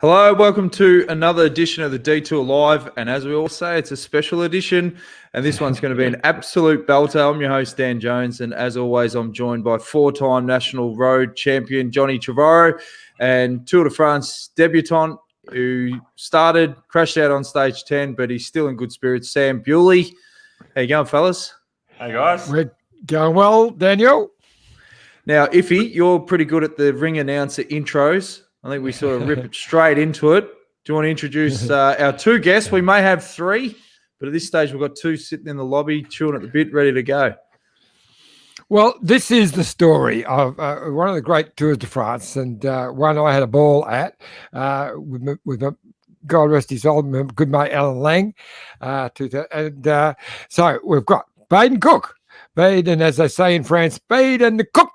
Hello, welcome to another edition of the Detour Live. And as we all say, it's a special edition. And this one's going to be an absolute belter. I'm your host, Dan Jones. And as always, I'm joined by four-time national road champion, Johnny Trevorrow, and Tour de France debutant who started, crashed out on stage 10, but he's still in good spirits, Sam Bewley. How you going, fellas? Hey, guys. We're going well, Daniel. Now, Iffy, you're pretty good at the ring announcer intros. I think we sort of rip it straight into it. Do you want to introduce our two guests? We may have three, but at this stage we've got two sitting in the lobby, chewing at the bit, ready to go. Well, this is the story of one of the great Tours de France, and one I had a ball at with God rest his soul, my good mate Alan Lang. So we've got Baden Cooke. Baden, as they say in France, Baden Cooke.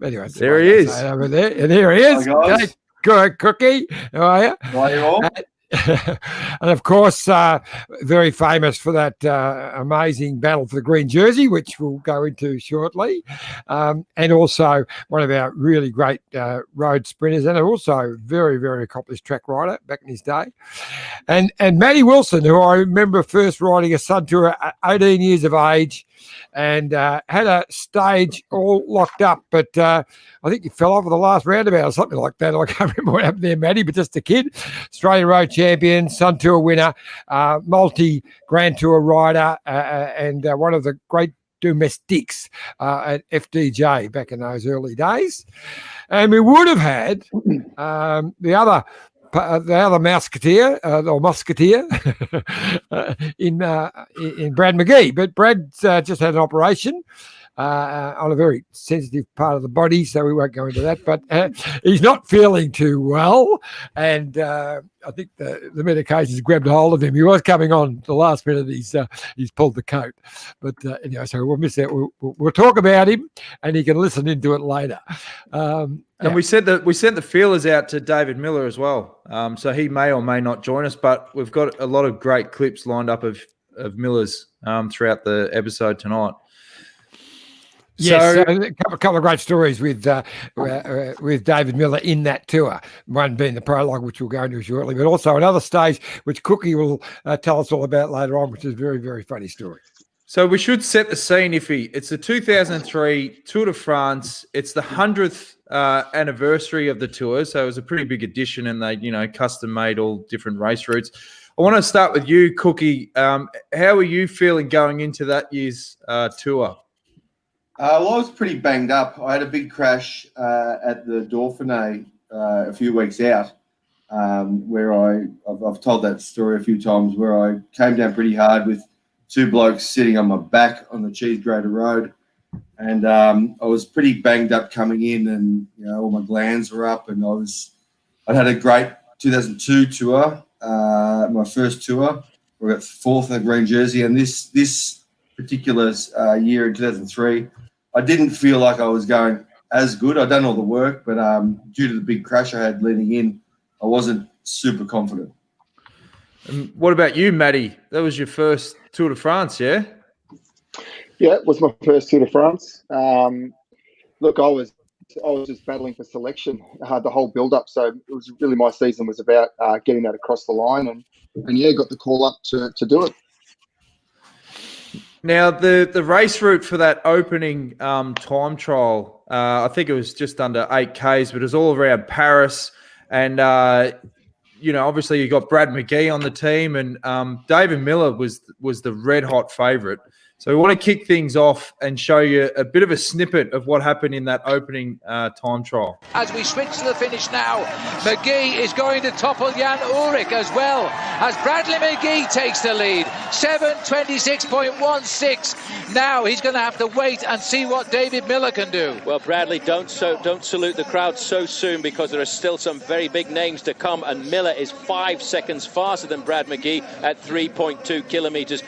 Anyway, there he is. Over there. And here he is. Hi, guys. Good Cookie. How are you? How are you all? And of course, very famous for that amazing battle for the green jersey, which we'll go into shortly. And also one of our really great road sprinters, and also very, very accomplished track rider back in his day. And Maddie Wilson, who I remember first riding a Sun Tour at 18 years of age, and had a stage all locked up, but I think he fell off at the last roundabout or something like that. I can't remember what happened there, Maddie, but just a kid. Australian Road champion, Sun Tour winner, multi-Grand Tour rider, and one of the great domestiques at FDJ back in those early days. And we would have had the other Musketeer in Brad Mcgee, but Brad's just had an operation on a very sensitive part of the body, so we won't go into that. But he's not feeling too well, and I think the medication's grabbed a hold of him. He was coming on the last minute. He's pulled the coat, but anyway, so we'll miss that. We'll talk about him, and he can listen into it later. And we sent the feelers out to David Millar as well. So he may or may not join us, but we've got a lot of great clips lined up of Millar's throughout the episode tonight. Yes, so, a couple of great stories with David Millar in that tour. One being the prologue, which we'll go into shortly, but also another stage which Cookie will tell us all about later on, which is a very, very funny story. So we should set the scene, Iffy. It's the 2003 Tour de France. It's the 100th anniversary of the tour, so it was a pretty big edition, and they, custom made all different race routes. I want to start with you, Cookie. How are you feeling going into that year's tour? Well, I was pretty banged up. I had a big crash at the Dauphiné a few weeks out, where I've told that story a few times, where I came down pretty hard with two blokes sitting on my back on the Cheese Grater Road, and I was pretty banged up coming in, and all my glands were up, and I had a great 2002 tour, my first tour. We got fourth in the green jersey, and this particular year in 2003. I didn't feel like I was going as good. I'd done all the work, but due to the big crash I had leading in, I wasn't super confident. And what about you, Maddie? That was your first Tour de France, yeah? Yeah, it was my first Tour de France. Look, I was just battling for selection the whole build-up, so it was really, my season was about getting that across the line, and got the call up to do it. Now, the race route for that opening time trial, I think it was just under 8Ks, but it was all around Paris. And, obviously you got Brad Mcgee on the team, and David Millar was the red-hot favourite. So we want to kick things off and show you a bit of a snippet of what happened in that opening time trial. As we switch to the finish now, Mcgee is going to topple Jan Ullrich as well, as Bradley Mcgee takes the lead, 7:26.16. Now he's going to have to wait and see what David Millar can do. Well, Bradley, don't salute the crowd so soon, because there are still some very big names to come, and Millar is 5 seconds faster than Brad Mcgee at 3.2 kilometres.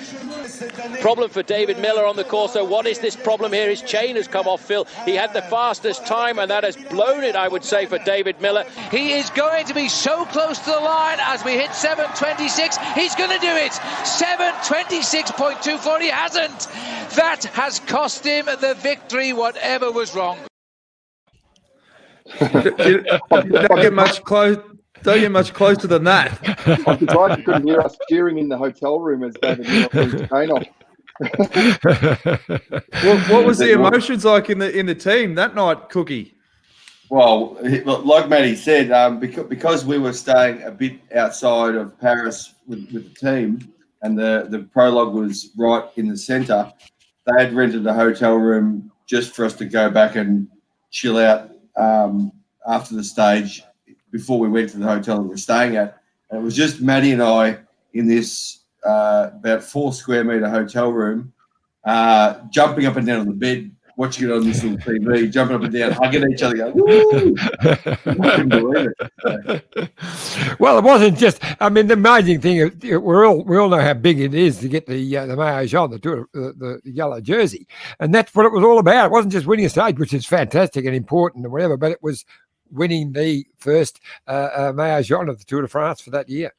Problem for David Millar on the course. So what is this problem here? His chain has come off, Phil. He had the fastest time, and that has blown it, I would say, for David Millar. He is going to be so close to the line as we hit 7:26. He's going to do it. 7:26.24. He hasn't. That has cost him the victory, whatever was wrong. Did not get much close. Don't get much closer than that. I'm surprised you couldn't hear us cheering in the hotel room as David Miller put his cane off. What was the emotions like in the team that night, Cookie? Well, like Maddie said, because we were staying a bit outside of Paris with the team, and the prologue was right in the centre, they had rented a hotel room just for us to go back and chill out after the stage before we went to the hotel that we were staying at. And it was just Maddie and I in this about 4 square metre hotel room, jumping up and down on the bed, watching it on this little TV, jumping up and down, hugging each other, going, woo! Couldn't believe it. Well, it wasn't just. I mean, the amazing thing, we all know how big it is to get the maillot jaune, the yellow jersey, and that's what it was all about. It wasn't just winning a stage, which is fantastic and important and whatever, but it was winning the first maillot jaune of the Tour de France for that year.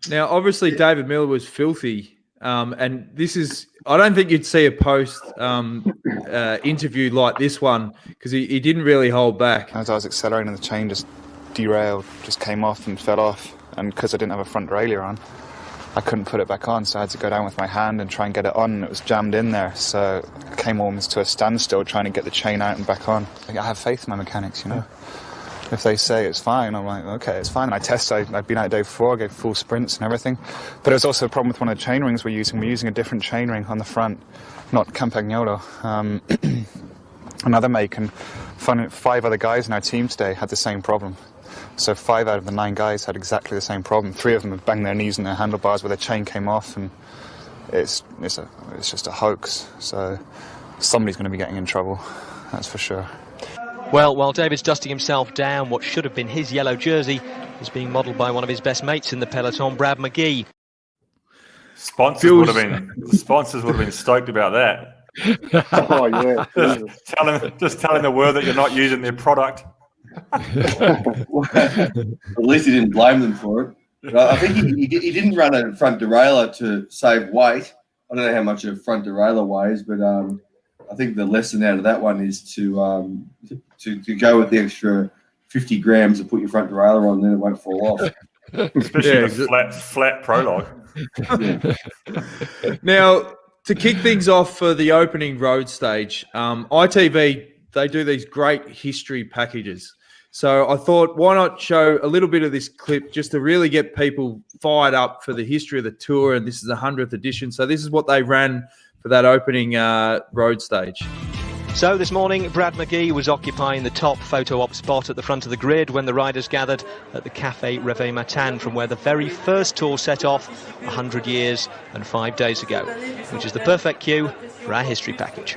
Now, obviously, David Miller was filthy. And this is, I don't think you'd see a post interview like this one, because he didn't really hold back. As I was accelerating, the chain just derailed, just came off and fell off. And because I didn't have a front derailleur on, I couldn't put it back on. So I had to go down with my hand and try and get it on, and it was jammed in there. So I came almost to a standstill trying to get the chain out and back on. I have faith in my mechanics, you know. If they say it's fine, I'm like, okay, it's fine. I'd been out the day before, I gave full sprints and everything. But there's also a problem with one of the chain rings we're using. We're using a different chain ring on the front, not Campagnolo. Another make, and 5 other guys in our team today had the same problem. So 5 out of the 9 guys had exactly the same problem. 3 of them had banged their knees in their handlebars where their chain came off, and it's just a hoax. So somebody's going to be getting in trouble, that's for sure. Well, while David's dusting himself down, what should have been his yellow jersey is being modelled by one of his best mates in the peloton, Brad Mcgee. Sponsors would have been stoked about that. Oh, yeah. Just telling the world that you're not using their product. At least he didn't blame them for it. But I think he didn't run a front derailleur to save weight. I don't know how much a front derailleur weighs, but I think the lesson out of that one is to go with the extra 50 grams and put your front derailleur on, then it won't fall off. Especially the flat prologue. Yeah. Now, to kick things off for the opening road stage, ITV, they do these great history packages. So I thought, why not show a little bit of this clip just to really get people fired up for the history of the Tour, and this is the 100th edition. So this is what they ran for that opening road stage. So this morning, Brad Mcgee was occupying the top photo op spot at the front of the grid when the riders gathered at the Café Réveil Matin, from where the very first Tour set off 100 years and 5 days ago, which is the perfect cue for our history package.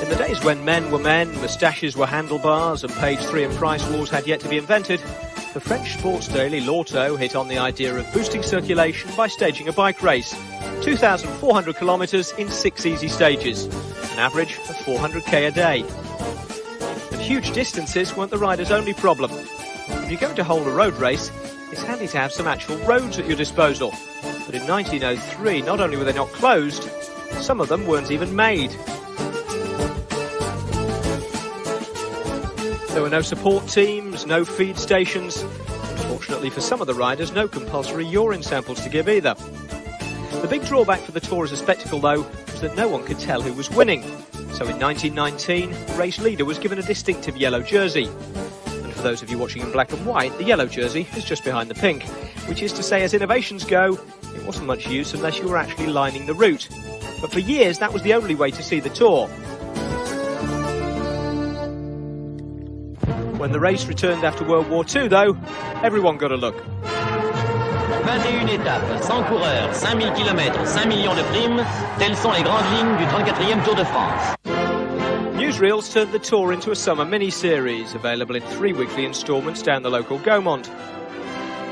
In the days when men were men, moustaches were handlebars, and page 3 and price wars had yet to be invented, the French sports daily L'Auto hit on the idea of boosting circulation by staging a bike race. 2,400 kilometres in 6 easy stages, an average of 400k a day. But huge distances weren't the riders' only problem. If you're going to hold a road race, it's handy to have some actual roads at your disposal. But in 1903, not only were they not closed, some of them weren't even made. There were no support teams, no feed stations. Unfortunately for some of the riders, no compulsory urine samples to give either. The big drawback for the Tour as a spectacle, though, was that no one could tell who was winning. So in 1919, the race leader was given a distinctive yellow jersey. And for those of you watching in black and white, the yellow jersey is just behind the pink, which is to say, as innovations go, it wasn't much use unless you were actually lining the route. But for years, that was the only way to see the Tour. When the race returned after World War II, though, everyone got a look. 21 étapes, 100 coureurs, 5000 km, 5 millions de primes, telles sont les grandes lignes du 34e Tour de France. Newsreels turned the Tour into a summer mini-series, available in 3 weekly instalments down the local Gaumont.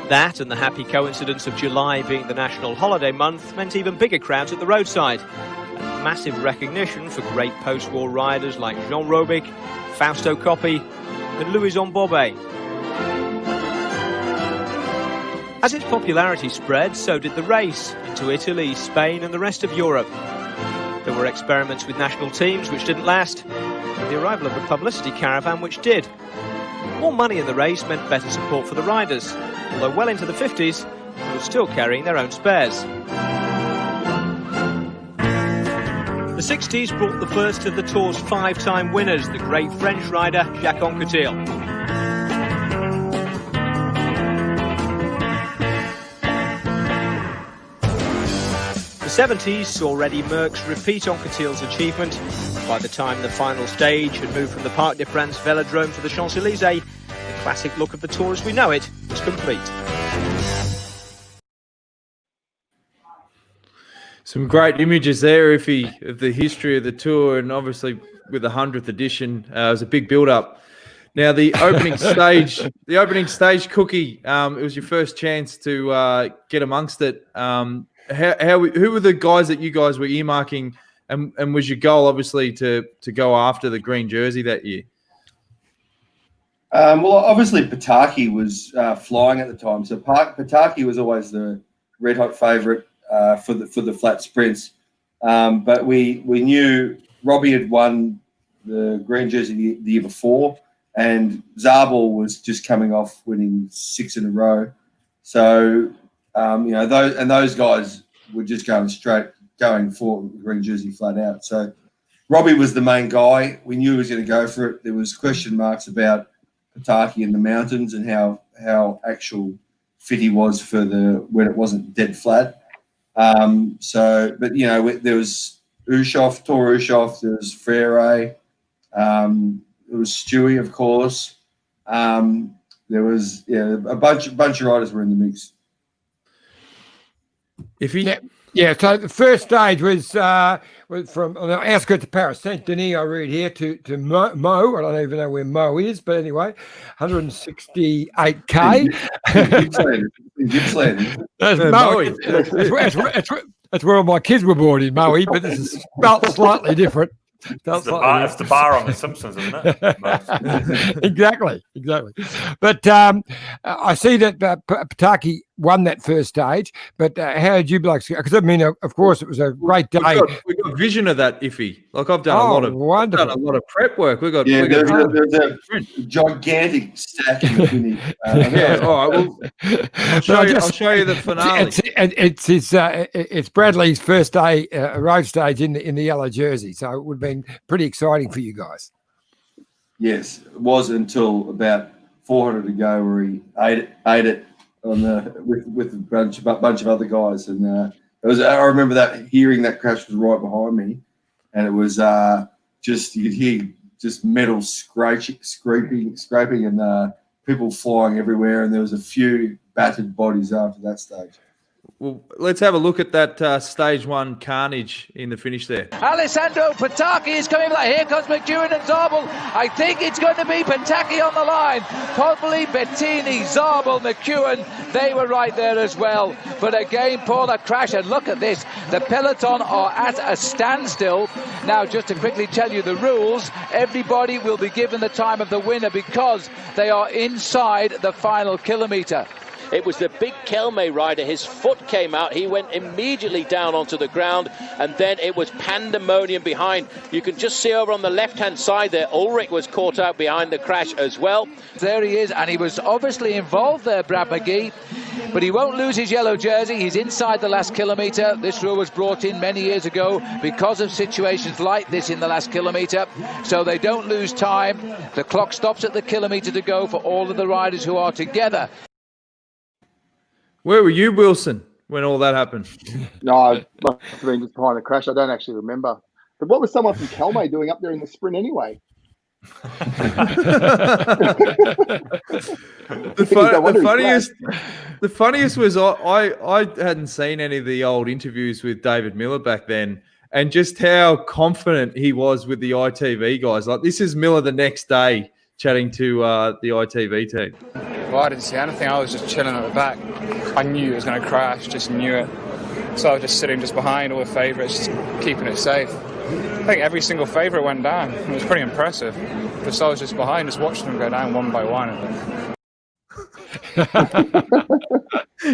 That, and the happy coincidence of July being the national holiday month, meant even bigger crowds at the roadside, and massive recognition for great post-war riders like Jean Robic, Fausto Coppi and Louison Bobet. As its popularity spread, so did the race into Italy, Spain and the rest of Europe. There were experiments with national teams which didn't last, and the arrival of the publicity caravan which did. More money in the race meant better support for the riders, although well into the 50s, they were still carrying their own spares. The 60s brought the first of the Tour's 5-time winners, the great French rider Jacques Anquetil. The 70s saw Eddy Merckx repeat Anquetil's achievement. By the time the final stage had moved from the Parc des Princes velodrome to the Champs-Élysées, the classic look of the Tour as we know it was complete. Some great images there, Iffy, of the history of the Tour, and obviously with the 100th edition, it was a big build-up. Now, the opening stage, Cookie, it was your first chance to get amongst it. Who were the guys that you guys were earmarking, and was your goal obviously to go after the green jersey that year? Well, obviously Pataki was flying at the time, so Pataki was always the red hot favourite for the flat sprints. But we knew Robbie had won the green jersey the year before, and Zabel was just coming off winning 6 in a row. So those guys were just going for the green jersey flat out. So Robbie was the main guy. We knew he was going to go for it. There was question marks about Pataki in the mountains and how actual fit he was for when it wasn't dead flat. But there was Ushoff, Tor Ushoff, there was Frere, there was Stewie, of course. There was a bunch of riders were in the mix. So the first stage was from the outskirts of Paris, Saint-Denis, I read here, to Mo. I don't even know where Mo is, but anyway, 168k. Gippsland. That's where all my kids were born in Maui, but this is spelt slightly different. It's the bar on The Simpsons, isn't it? Exactly. But I see that Pataki won that first stage, but how did you blokes? Because I mean, of course, it was a great day. We got vision of that, Iffy. Like I've done a lot of prep work. There's a gigantic stack in the finish. All right. Well, I'll show you the finale. It's Bradley's first day road stage in the yellow jersey, so it would have been pretty exciting for you guys. Yes, it was until about 400 to go where he ate it on with a bunch of other guys, and it was. I remember hearing that crash was right behind me, and it was you could hear just metal scraping, and people flying everywhere, and there was a few battered bodies after that stage. Well, let's have a look at that stage one carnage in the finish there. Alessandro Pataki is coming back. Here comes McEwen and Zabel. I think it's going to be Pataki on the line. Probably Bettini, Zabel, McEwen. They were right there as well. But again, Paul, a crash. And look at this. The peloton are at a standstill. Now, just to quickly tell you the rules, everybody will be given the time of the winner because they are inside the final kilometre. It was the big Kelme rider. His foot came out. He went immediately down onto the ground, and then it was pandemonium behind. You can just see over on the left-hand side there, Ulrich was caught out behind the crash as well. There he is, and he was obviously involved there, Brad Mcgee, but he won't lose his yellow jersey. He's inside the last kilometre. This rule was brought in many years ago because of situations like this in the last kilometre, so they don't lose time. The clock stops at the kilometre to go for all of the riders who are together. Where were you, Wilson, when all that happened? No, I must have been just behind the crash. I don't actually remember. But what was someone from Kelme doing up there in the sprint anyway? The funniest was I hadn't seen any of the old interviews with David Millar back then, and just how confident he was with the ITV guys. Like, this is Millar the next day chatting to the ITV team. Well, I didn't see anything. I was just chilling at the back. I knew it was going to crash, just knew it. So I was just sitting just behind all the favourites, just keeping it safe. I think every single favourite went down. It was pretty impressive. Just I was just behind, just watching them go down one by one.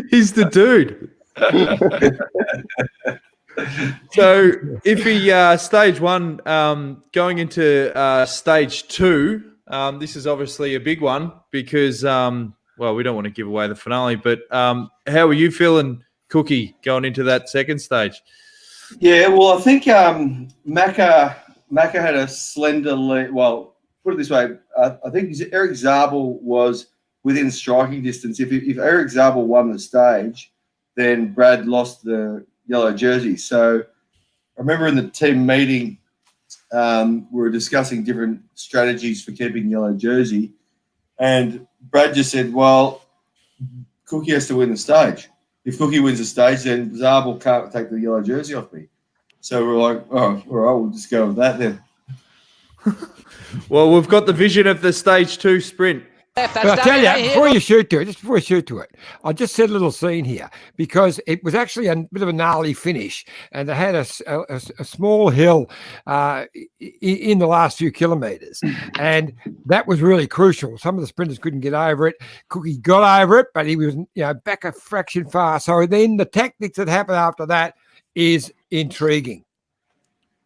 He's the dude. So if he stage one, going into stage two, This is obviously a big one because, well, we don't want to give away the finale, but how are you feeling, Cookie, going into that second stage? Yeah, well, I think Macca had a slender lead. Well, put it this way, I think Eric Zabel was within striking distance. If Eric Zabel won the stage, then Brad lost the yellow jersey. So I remember in the team meeting, we were discussing different strategies for keeping yellow jersey, and Brad just said, well, Cookie has to win the stage. If Cookie wins the stage, then Zabel can't take the yellow jersey off me. So we're like, oh, all right, we'll just go with that then. Well, we've got the vision of the stage 2 sprint. But I tell you, before you shoot to it, I just set a little scene here because it was actually a bit of a gnarly finish, and they had a small hill in the last few kilometres, and that was really crucial. Some of the sprinters couldn't get over it. Cookie got over it, but he was back a fraction far. So then the tactics that happened after that is intriguing.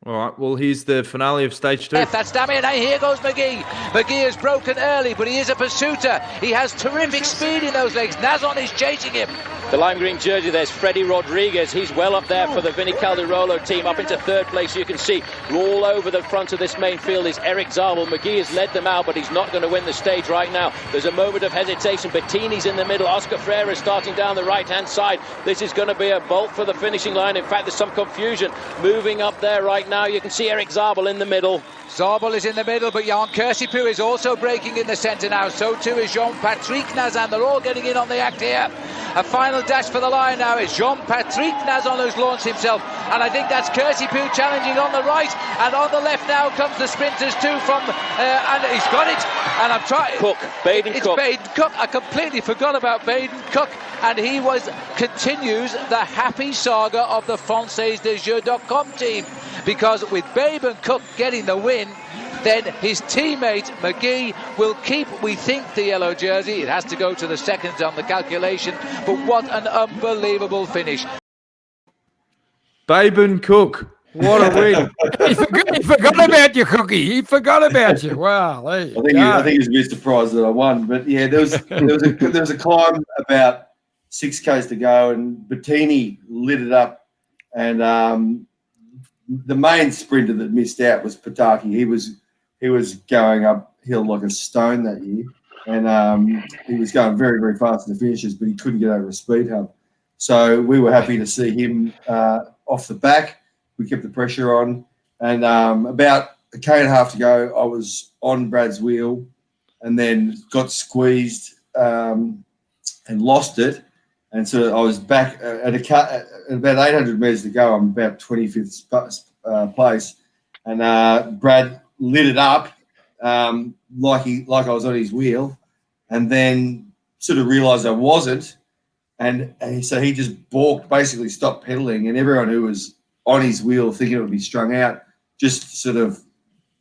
All right, well, here's the finale of stage 2. That's Damien. Here goes Mcgee. Mcgee is broken early, but he is a pursuiter. He has terrific speed in those legs. Nazon is chasing him. The lime green jersey, there's Freddie Rodriguez. He's well up there for the Vinny Calderolo team, up into third place. You can see all over the front of this main field is Eric Zabel. Mcgee has led them out, but he's not going to win the stage right now. There's a moment of hesitation. Bettini's in the middle. Oscar Freire is starting down the right-hand side. This is going to be a bolt for the finishing line. In fact, there's some confusion moving up there right now. You can see Eric Zabel in the middle. Zabel is in the middle, but Jan Kersipou is also breaking in the centre now. So too is Jean-Patrick Nazan. They're all getting in on the act here. A final dash for the line now is Jean-Patrick Nazan, who's launched himself. And I think that's Kersipou challenging on the right. And on the left now comes the sprinters too from... and he's got it. And I'm trying... Baden Cooke. Baden Cooke. I completely forgot about Baden Cooke. And he continues the happy saga of the FrancaisDesJeux.com team. Because with Baden Cooke getting the win, then his teammate Mcgee will keep, we think, the yellow jersey. It has to go to the seconds on the calculation, but what an unbelievable finish. Baden Cooke, what a win. He forgot about you, Cookie. He forgot about you. Wow. I think he was a bit surprised that I won. But yeah, there was a climb about 6 Ks to go, and Bettini lit it up. And the main sprinter that missed out was Pataki. He was going uphill like a stone that year, and he was going very, very fast in the finishes, but he couldn't get over a speed hump. So we were happy to see him off the back. We kept the pressure on, and about a K and a half to go, I was on Brad's wheel, and then got squeezed and lost it. And so I was back at about 800 metres to go. I'm about 25th place, and Brad lit it up like I was on his wheel, and then sort of realised I wasn't, and so he just balked, basically stopped pedalling, and everyone who was on his wheel thinking it would be strung out just sort of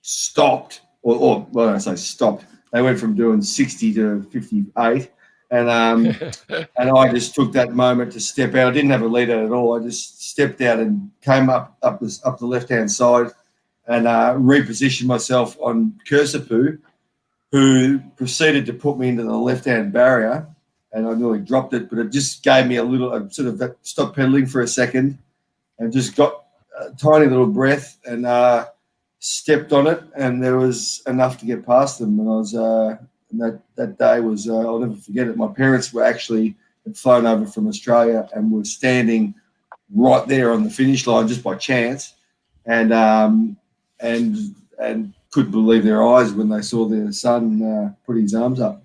stopped, or when I say stopped, they went from doing 60 to 58. And I just took that moment to step out. I didn't have a lead out at all. I just stepped out and came up the left-hand side and repositioned myself on Kersipou, who proceeded to put me into the left-hand barrier, and I nearly dropped it, but it just gave me I sort of stopped pedaling for a second and just got a tiny little breath and stepped on it, and there was enough to get past them. And I was... And that day was, I'll never forget it. My parents had flown over from Australia and were standing right there on the finish line just by chance, and couldn't believe their eyes when they saw their son put his arms up.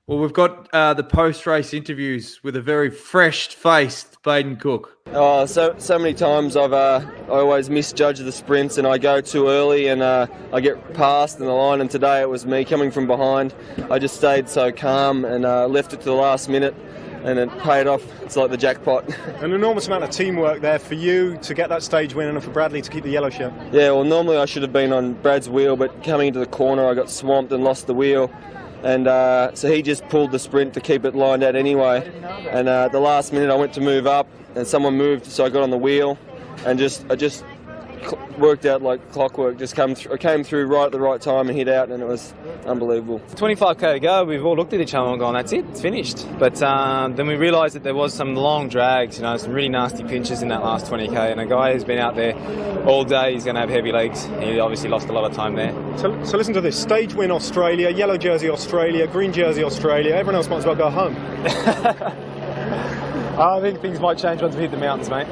Well, we've got the post-race interviews with a very fresh-faced Baden Cooke. Oh, so many times I always misjudge the sprints and I go too early and I get past in the line, and today it was me coming from behind. I just stayed so calm and left it to the last minute, and it paid off. It's like the jackpot. An enormous amount of teamwork there for you to get that stage win and for Bradley to keep the yellow shirt. Yeah, well, normally I should have been on Brad's wheel, but coming into the corner I got swamped and lost the wheel. And so he just pulled the sprint to keep it lined out anyway. And the last minute I went to move up and someone moved, so I got on the wheel and I just worked out like clockwork. Just came through right at the right time and hit out, and it was unbelievable. 25k to go. We've all looked at each other and gone, "That's it, it's finished." But then we realised that there was some long drags, some really nasty pinches in that last 20k. And a guy who's been out there all day, he's going to have heavy legs. He obviously lost a lot of time there. So listen to this: stage win Australia, yellow jersey Australia, green jersey Australia. Everyone else might as well go home. I think things might change once we hit the mountains, mate.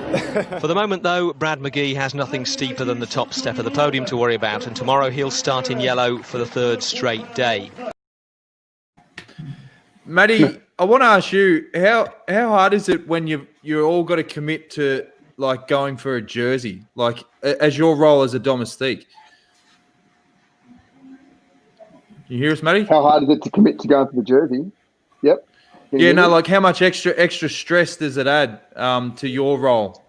For the moment, though, Brad Mcgee has nothing steeper than the top step of the podium to worry about, and tomorrow he'll start in yellow for the third straight day. Maddie, I want to ask you, how hard is it when you're all got to commit to like going for a jersey, like as your role as a domestique? You hear us, Maddie? How hard is it to commit to going for the jersey? Yep. Yeah, no, like how much extra stress does it add to your role?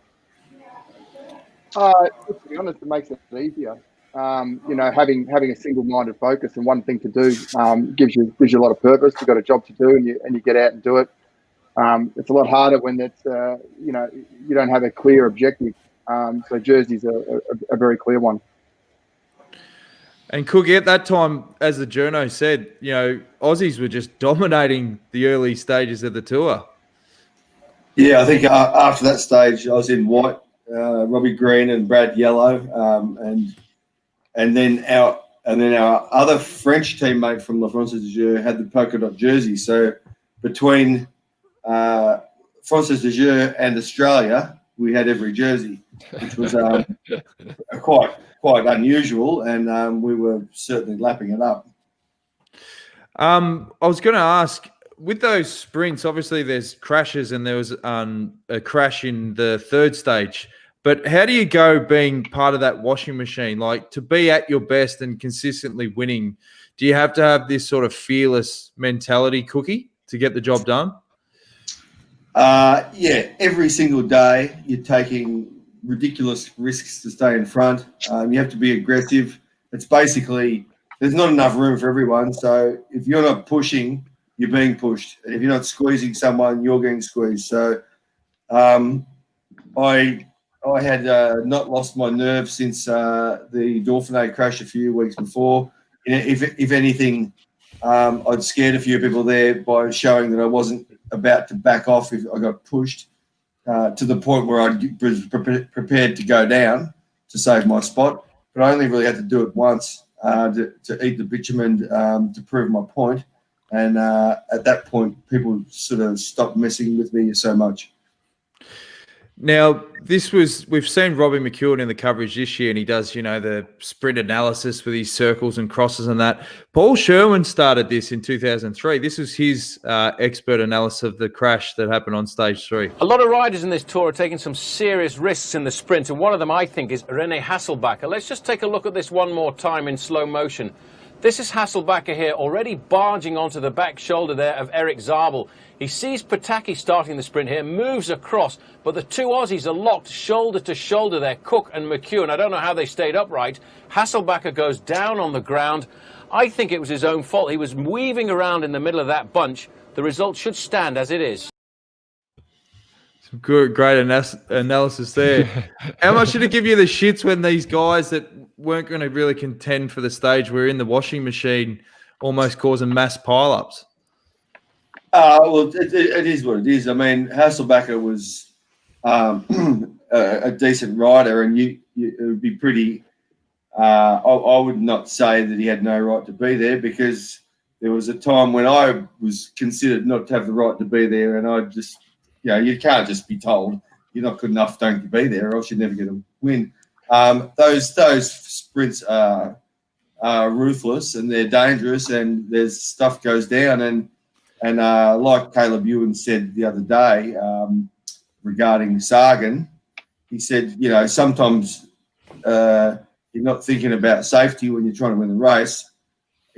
To be honest, it makes it easier. Having a single-minded focus and one thing to do gives you a lot of purpose. You've got a job to do, and you get out and do it. It's a lot harder when it's you don't have a clear objective. So jerseys are a very clear one. And Cookie, at that time, as the journo said, Aussies were just dominating the early stages of the tour. Yeah, I think after that stage, I was in white, Robbie Green and Brad yellow, and then our other French teammate from La Française des Jeux had the polka dot jersey. So between Française des Jeux and Australia, we had every jersey, which was quite unusual, and we were certainly lapping it up. I was going to ask, with those sprints, obviously there's crashes, and there was a crash in the third stage. But how do you go being part of that washing machine? Like, to be at your best and consistently winning, do you have to have this sort of fearless mentality, Cookie, to get the job done? Yeah, every single day you're taking ridiculous risks to stay in front. You have to be aggressive. It's basically, there's not enough room for everyone. So if you're not pushing, you're being pushed. And if you're not squeezing someone, you're getting squeezed. So I had not lost my nerve since the Dauphiné crash a few weeks before. If anything, I'd scared a few people there by showing that I wasn't about to back off if I got pushed. To the point where I was prepared to go down to save my spot. But I only really had to do it once to eat the bitumen to prove my point. And at that point, people sort of stopped messing with me so much. Now, we've seen Robbie McEwen in the coverage this year, and he does, the sprint analysis with his circles and crosses and that. Paul Sherwin started this in 2003. This was his expert analysis of the crash that happened on stage 3. A lot of riders in this tour are taking some serious risks in the sprint, and one of them, I think, is René Hasselbacher. Let's just take a look at this one more time in slow motion. This is Hasselbacher here, already barging onto the back shoulder there of Eric Zabel. He sees Pataki starting the sprint here, moves across, but the two Aussies are locked shoulder to shoulder there, Cooke and McEwen. I don't know how they stayed upright. Hasselbacher goes down on the ground. I think it was his own fault. He was weaving around in the middle of that bunch. The result should stand as it is. Some great analysis there. How much did it give you the shits when these guys that weren't going to really contend for the stage were in the washing machine, almost causing mass pile-ups? Well, it is what it is. I mean, Hasselbacher was a decent rider, and it would be pretty. I would not say that he had no right to be there, because there was a time when I was considered not to have the right to be there, and I just, you can't just be told you're not good enough, don't you be there, or else you're never going to win. Those sprints are ruthless, and they're dangerous, and there's stuff goes down, and like Caleb Ewan said the other day regarding Sagan, he said, sometimes you're not thinking about safety when you're trying to win the race.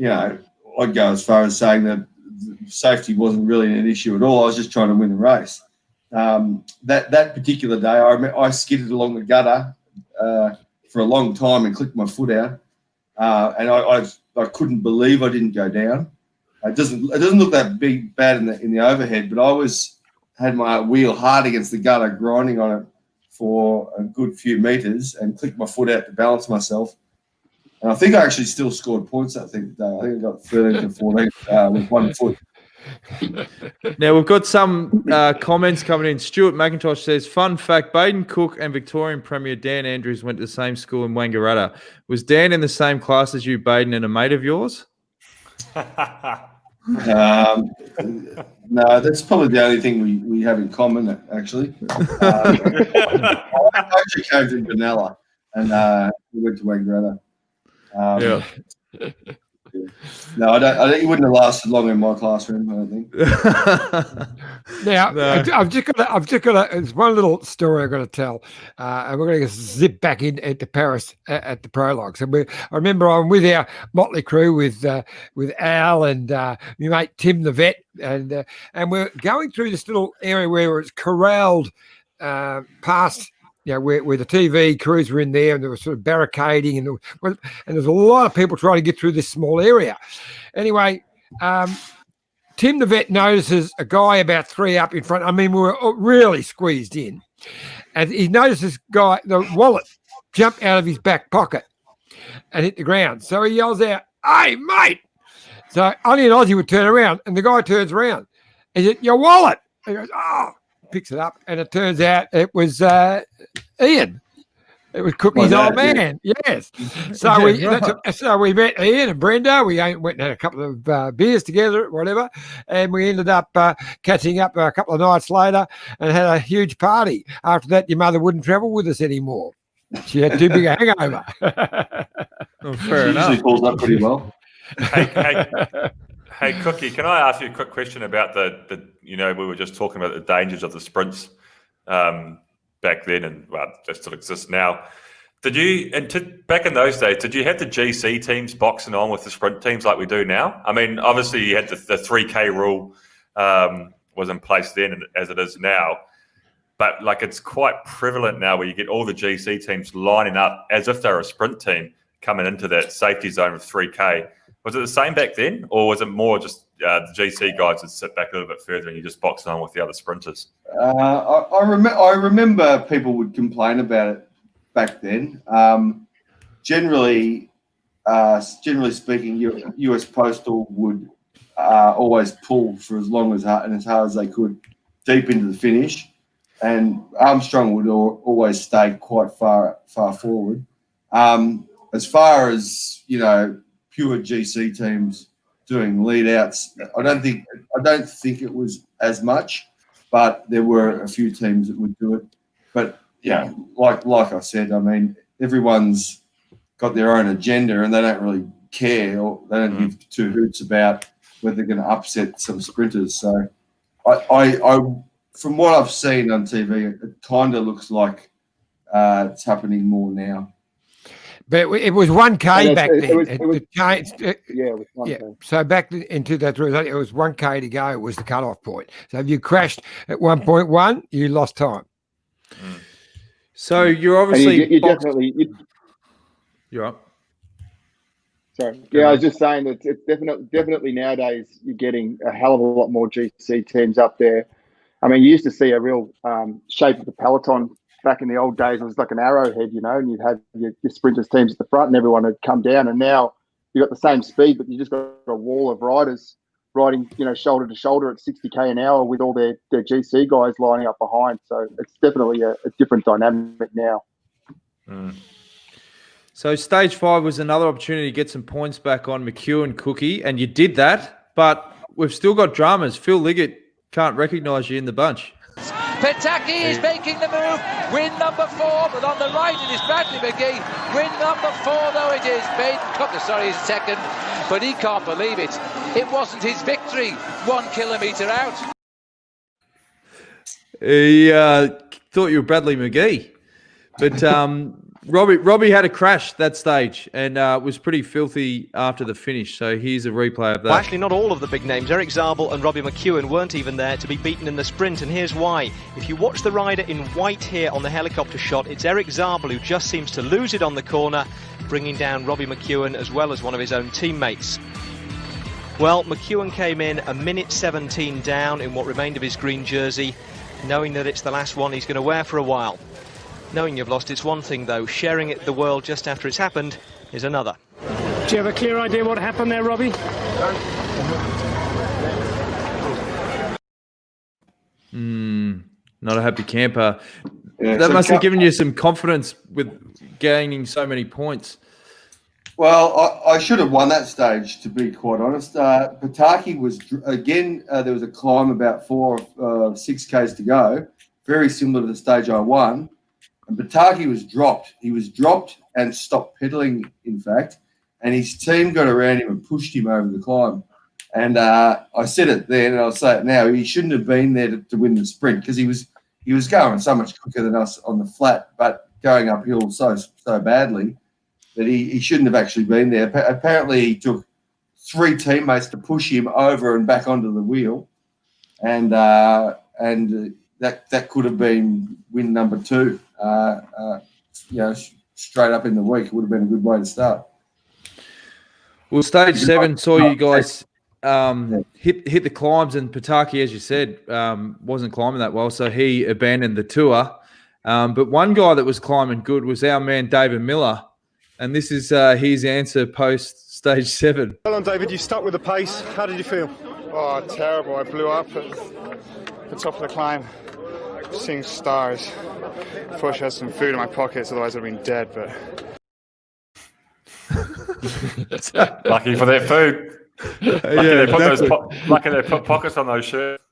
I'd go as far as saying that safety wasn't really an issue at all. I was just trying to win the race. That particular day, I skidded along the gutter for a long time and clicked my foot out, and I couldn't believe I didn't go down. It doesn't look that bad in the overhead, but I had my wheel hard against the gutter, grinding on it for a good few metres and clicked my foot out to balance myself. And I think I actually still scored points that day. I think I got 13 to 14 with one foot. Now, we've got some comments coming in. Stuart McIntosh says, fun fact, Baden Cooke and Victorian Premier Dan Andrews went to the same school in Wangaratta. Was Dan in the same class as you, Baden, and a mate of yours? No, that's probably the only thing we have in common, actually. I actually came from Benalla, and we went to Wangaratta. No, I don't. He wouldn't have lasted long in my classroom, I don't think. Now, I've just got. There's one little story I've got to tell, and we're going to zip back into Paris at the prologue. So I remember I'm with our motley crew with Al and my mate Tim the vet, and we're going through this little area where it's corralled past. Where the TV crews were in there, and they were sort of barricading, and there's a lot of people trying to get through this small area. Anyway, Tim the vet notices a guy about 3 up in front. I mean, we were really squeezed in, and he noticed this guy, the wallet, jump out of his back pocket and hit the ground. So he yells out, "Hey, mate!" So only an Aussie would turn around, and the guy turns around. He said, "Your wallet." He goes, "Oh." Picks it up, and it turns out it was Ian. It was Cookie's old man. Yes. So we met Ian and Brenda. We went and had a couple of beers together, whatever, and we ended up catching up a couple of nights later and had a huge party. After that, your mother wouldn't travel with us anymore. She had too big a hangover. Fair enough. Usually pulls up pretty well. Hey, Cookie, can I ask you a quick question about the we were just talking about the dangers of the sprints back then, and they still exist now. Did you, back in those days, did you have the GC teams boxing on with the sprint teams like we do now? I mean, obviously you had the 3K rule was in place then as it is now, but like it's quite prevalent now where you get all the GC teams lining up as if they're a sprint team coming into that safety zone of 3K. Was it the same back then, or was it more just the GC guys would sit back a little bit further and you just boxing on with the other sprinters? I remember people would complain about it back then. Generally speaking, US Postal would always pull for as long as hard as they could deep into the finish, and Armstrong would always stay quite far forward. As far as pure GC teams doing lead outs, I don't think it was as much, but there were a few teams that would do it. But like I said, I mean, everyone's got their own agenda and they don't really care, or they don't give two hoots about whether they're going to upset some sprinters. So I from what I've seen on TV, it kind of looks like it's happening more now. But it was 1K back then. It was 1K. So back in 2003, it was 1K to go was the cutoff point. So if you crashed at 1.1, you lost time. So you're obviously you're up. Sorry. Yeah, I was just saying that it's definitely nowadays you're getting a hell of a lot more GC teams up there. I mean, you used to see a real shape of the peloton. Back in the old days, it was like an arrowhead, and you'd have your sprinters teams at the front and everyone would come down. And now you've got the same speed, but you just got a wall of riders riding, shoulder to shoulder at 60k an hour with all their GC guys lining up behind. So it's definitely a different dynamic now. So stage 5 was another opportunity to get some points back on McGee and Cookie, and you did that, but we've still got dramas. Phil Liggett can't recognise you in the bunch. Pataki is making the move, win number 4, but on the right it is Bradley Mcgee. Win number 4 though it is. Baden Cooke, his second, but he can't believe it. It wasn't his victory 1 kilometre out. He thought you were Bradley Mcgee, but Robbie had a crash that stage and was pretty filthy after the finish. So here's a replay of that. Well, actually, not all of the big names. Eric Zabel and Robbie McEwen weren't even there to be beaten in the sprint, and here's why. If you watch the rider in white here on the helicopter shot, it's Eric Zabel who just seems to lose it on the corner, bringing down Robbie McEwen as well as one of his own teammates. Well, McEwen came in a minute 17 down in what remained of his green jersey, knowing that it's the last one he's going to wear for a while. Knowing you've lost, it's one thing, though. Sharing it with the world just after it's happened is another. Do you have a clear idea what happened there, Robbie? Not a happy camper. Yeah, That so must have given you some confidence with gaining so many points. Well, I should have won that stage, to be quite honest. Pataki was, again, there was a climb about 4 or 6Ks to go, very similar to the stage I won. And Pataki was dropped. He was dropped and stopped pedaling, in fact, and his team got around him and pushed him over the climb. And I said it then, and I'll say it now, he shouldn't have been there to win the sprint, because he was going so much quicker than us on the flat, but going uphill so badly that he shouldn't have actually been there. Apparently, he took 3 teammates to push him over and back onto the wheel, and that could have been win number 2. Straight up in the week, it would have been a good way to start. Well, stage 7 saw you guys hit the climbs, and Pataki, as you said, wasn't climbing that well, so he abandoned the tour. But one guy that was climbing good was our man David Millar, and this is his answer post stage 7. Well on, David, you stuck with the pace. How did you feel? Oh, terrible. I blew up at the top of the climb, seeing stars. I wish I had some food in my pockets, otherwise I'd have been dead, but... Lucky for their food. Lucky they put pockets on those shirts.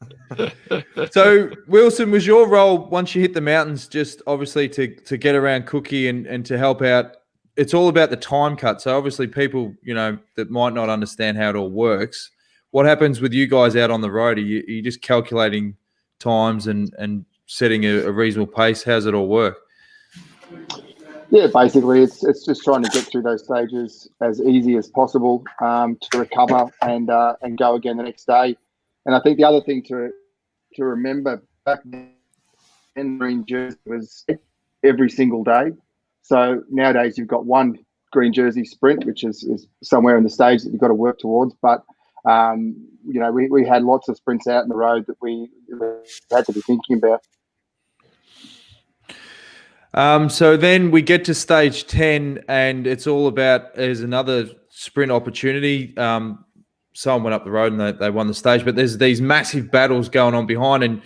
So, Wilson, was your role, once you hit the mountains, just obviously to get around Cookie and to help out? It's all about the time cut. So obviously people, that might not understand how it all works. What happens with you guys out on the road? Are you just calculating times and setting a reasonable pace? How's it all work? Yeah, basically it's just trying to get through those stages as easy as possible to recover and go again the next day. And I think the other thing to remember back then in green jersey was every single day. So nowadays you've got one green jersey sprint, which is somewhere in the stage that you've got to work towards. But we had lots of sprints out in the road that we had to be thinking about. So then we get to stage 10, and it's all about there's another sprint opportunity. Someone went up the road and they won the stage, but there's these massive battles going on behind, and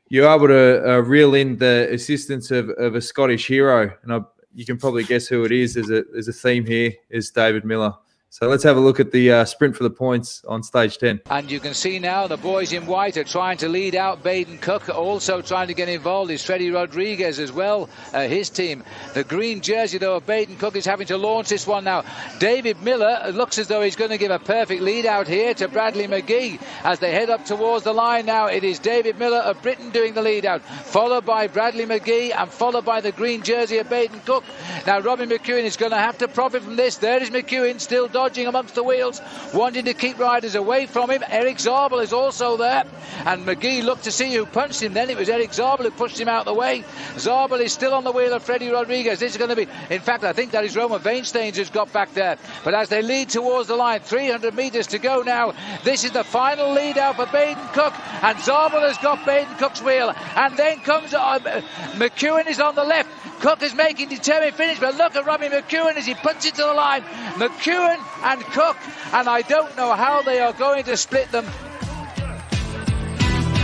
you're able to reel in the assistance of a Scottish hero, and you can probably guess who it is. There's a theme here, is David Millar. So let's have a look at the sprint for the points on stage 10. And you can see now the boys in white are trying to lead out Baden Cooke. Also trying to get involved is Freddie Rodriguez as well, his team. The green jersey, though, of Baden Cooke is having to launch this one now. David Millar looks as though he's going to give a perfect lead out here to Bradley Mcgee as they head up towards the line now. It is David Millar of Britain doing the lead out, followed by Bradley Mcgee and followed by the green jersey of Baden Cooke. Now Robin McEwen is going to have to profit from this. There is McEwen still dodging amongst the wheels, wanting to keep riders away from him. Eric Zabel is also there, and Mcgee looked to see who punched him then. It was Eric Zabel who pushed him out the way. Zabel is still on the wheel of Freddie Rodriguez. This is going to be, in fact, I think that is Roman Weinstein who's got back there. But as they lead towards the line, 300 metres to go now. This is the final lead out for Baden Cooke, and Zabel has got Baden Cooke's wheel, and then comes McEwen is on the left. Cooke is making determined finish, but look at Robbie McEwen as he puts it to the line. McEwen and Cooke, and I don't know how they are going to split them.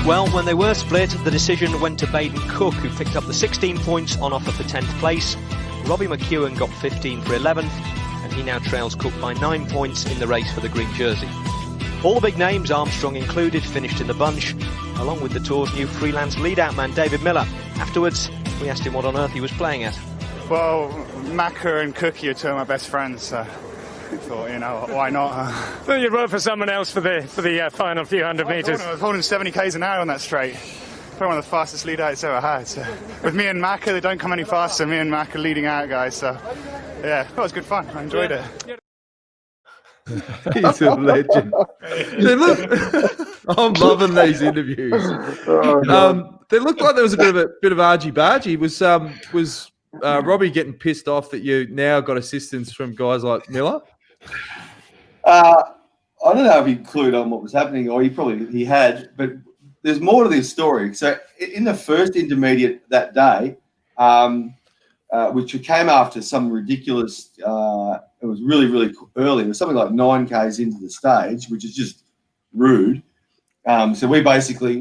Well, when they were split, the decision went to Baden Cooke, who picked up the 16 points on offer for 10th place. Robbie McEwen got 15 for 11th, and he now trails Cooke by 9 points in the race for the green jersey. All the big names, Armstrong included, finished in the bunch, along with the Tour's new freelance lead-out man, David Millar. Afterwards, we asked him what on earth he was playing at. Well, Macca and Cookie are two of my best friends, so I thought, why not? Thought you'd work for someone else for the final few hundred metres. I was holding 70 k's an hour on that straight. Probably one of the fastest lead-outs ever had. So. With me and Macca, they don't come any faster. Me and Macca leading out, guys. So, yeah, that was good fun. I enjoyed it. He's a legend. I'm loving these interviews. They looked like there was a bit of argy-bargy. Was Robbie getting pissed off that you now got assistance from guys like Millar? I don't know if he clued on what was happening, or he had, but there's more to this story. So in the first intermediate that day, which came after some ridiculous. It was really, really early. It was something like 9Ks into the stage, which is just rude. So we basically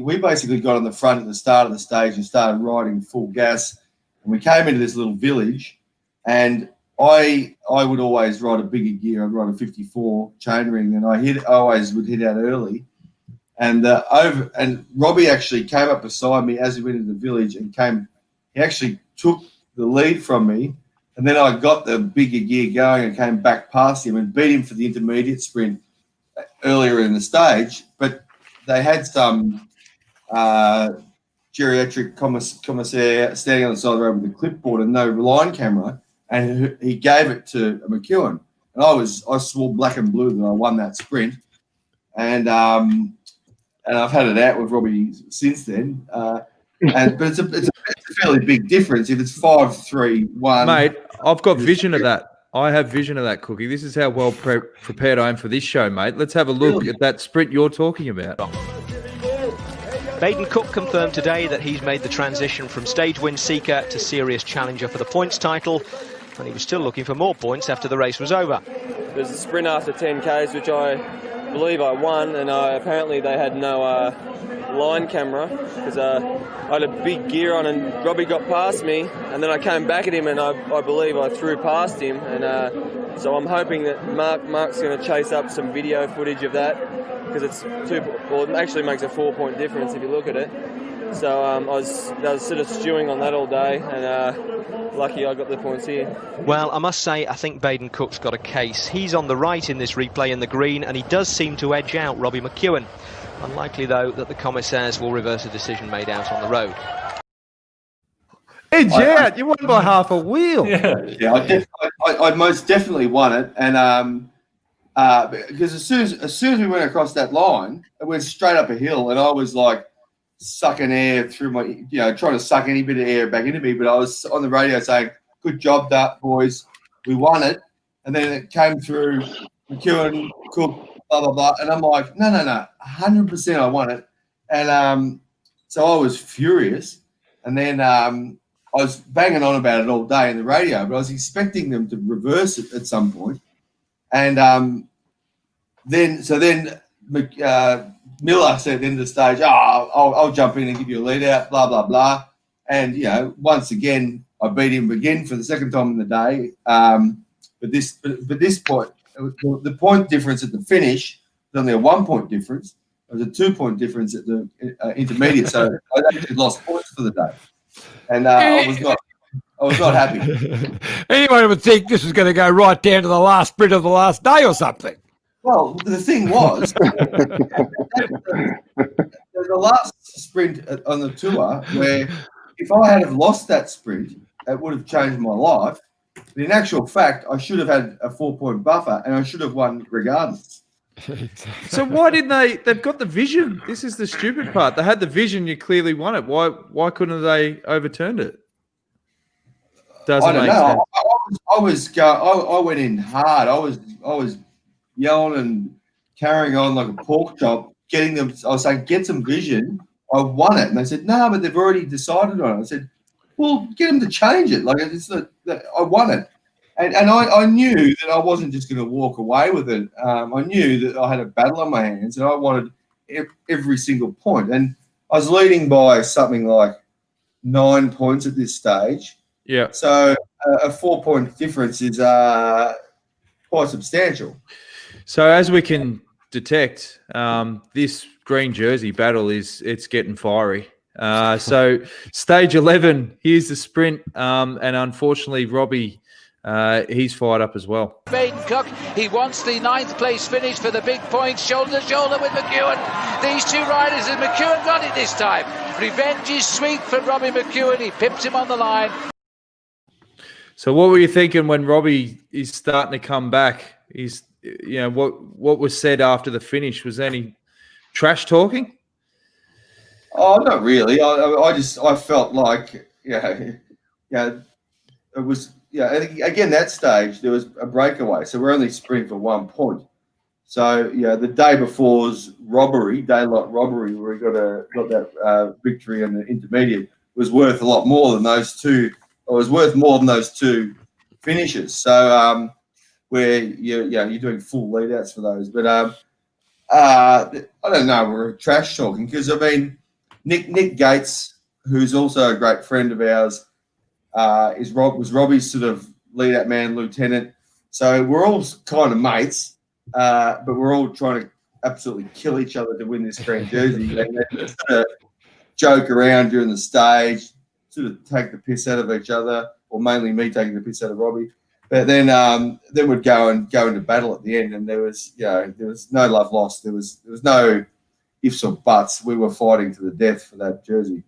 got on the front at the start of the stage and started riding full gas. And we came into this little village, and I would always ride a bigger gear. I'd ride a 54 chainring, and I always would hit out early. And Robbie actually came up beside me as we went into the village, and he actually took the lead from me, and then I got the bigger gear going and came back past him and beat him for the intermediate sprint earlier in the stage. But they had some geriatric commissaire standing on the side of the road with a clipboard and no line camera, and he gave it to McEwen. And I swore black and blue that I won that sprint, and I've had it out with Robbie since then. But it's a fairly big difference if it's 5-3-1. Mate, I've got vision of that. I have vision of that, Cookie. This is how well prepared I am for this show, mate. Let's have a look at that sprint you're talking about. Baden Cooke confirmed today that he's made the transition from stage win seeker to serious challenger for the points title, and he was still looking for more points after the race was over. There's a sprint after 10Ks, which I believe I won, and apparently they had no line camera because I had a big gear on, and Robbie got past me, and then I came back at him, and I believe I threw past him, and so I'm hoping that Mark's going to chase up some video footage of that, because it actually makes a 4-point difference if you look at it. So I was sort of stewing on that all day, and lucky I got the points here. Well, I must say, I think Baden Cooke's got a case. He's on the right in this replay in the green, and he does seem to edge out Robbie McEwen. Unlikely, though, that the commissaires will reverse a decision made out on the road. Edge out! You won by half a wheel. Yeah, I most definitely won it, and because as soon as we went across that line, it went straight up a hill, and I was like sucking air through my, trying to suck any bit of air back into me. But I was on the radio saying, "Good job, boys, we won it." And then it came through McEwen, Cook, blah blah blah, and I'm like, no, 100% I won it. And so I was furious, and then I was banging on about it all day in the radio, but I was expecting them to reverse it at some point. And then Millar said at the end of the stage, I'll jump in and give you a lead out, blah, blah, blah. And, once again, I beat him again for the second time in the day. But this point, the point difference at the finish was only a 1-point difference. It was a 2-point difference at the intermediate. So I actually lost points for the day. And I was not happy. Anyone would think this was going to go right down to the last sprint of the last day or something. Well, the thing was, the last sprint on the tour, where if I had have lost that sprint, it would have changed my life. But in actual fact, I should have had a 4-point buffer, and I should have won regardless. So why didn't they? They've got the vision. This is the stupid part. They had the vision. You clearly won it. Why couldn't they overturned it? Doesn't make sense. I went in hard. I was yelling and carrying on like a pork chop, getting them. I was saying, get some vision. I won it, and they said, no, but they've already decided on it. I said, well, get them to change it. Like I won it, and I knew that I wasn't just going to walk away with it. I knew that I had a battle on my hands, and I wanted every single point. And I was leading by something like 9 points at this stage. Yeah. So a 4-point difference is quite substantial. So as we can detect, this green jersey battle it's getting fiery. So stage 11, here's the sprint, and unfortunately Robbie, he's fired up as well. Baden Cooke, he wants the 9th place finish for the big points, shoulder to shoulder with McEwen. These two riders, and McEwen got it this time. Revenge is sweet for Robbie McEwen. He pips him on the line. So what were you thinking when Robbie is starting to come back? What was said after the finish? Was there any trash talking? Oh, not really. I felt like it was again that stage there was a breakaway, so we're only sprinting for 1 point. So the day before's daylight robbery, where we got that victory in the intermediate, was worth a lot more than those two was worth more than those 2 finishes. So where you're doing full lead outs for those. But I don't know, we're trash talking because I mean Nick Gates, who's also a great friend of ours, was Robbie's sort of lead out man, lieutenant. So we're all kind of mates, but we're all trying to absolutely kill each other to win this green jersey. And they sort of joke around during the stage, sort of take the piss out of each other, or mainly me taking the piss out of Robbie. But then we'd go into battle at the end, and there was no love lost. There was no ifs or buts. We were fighting to the death for that jersey.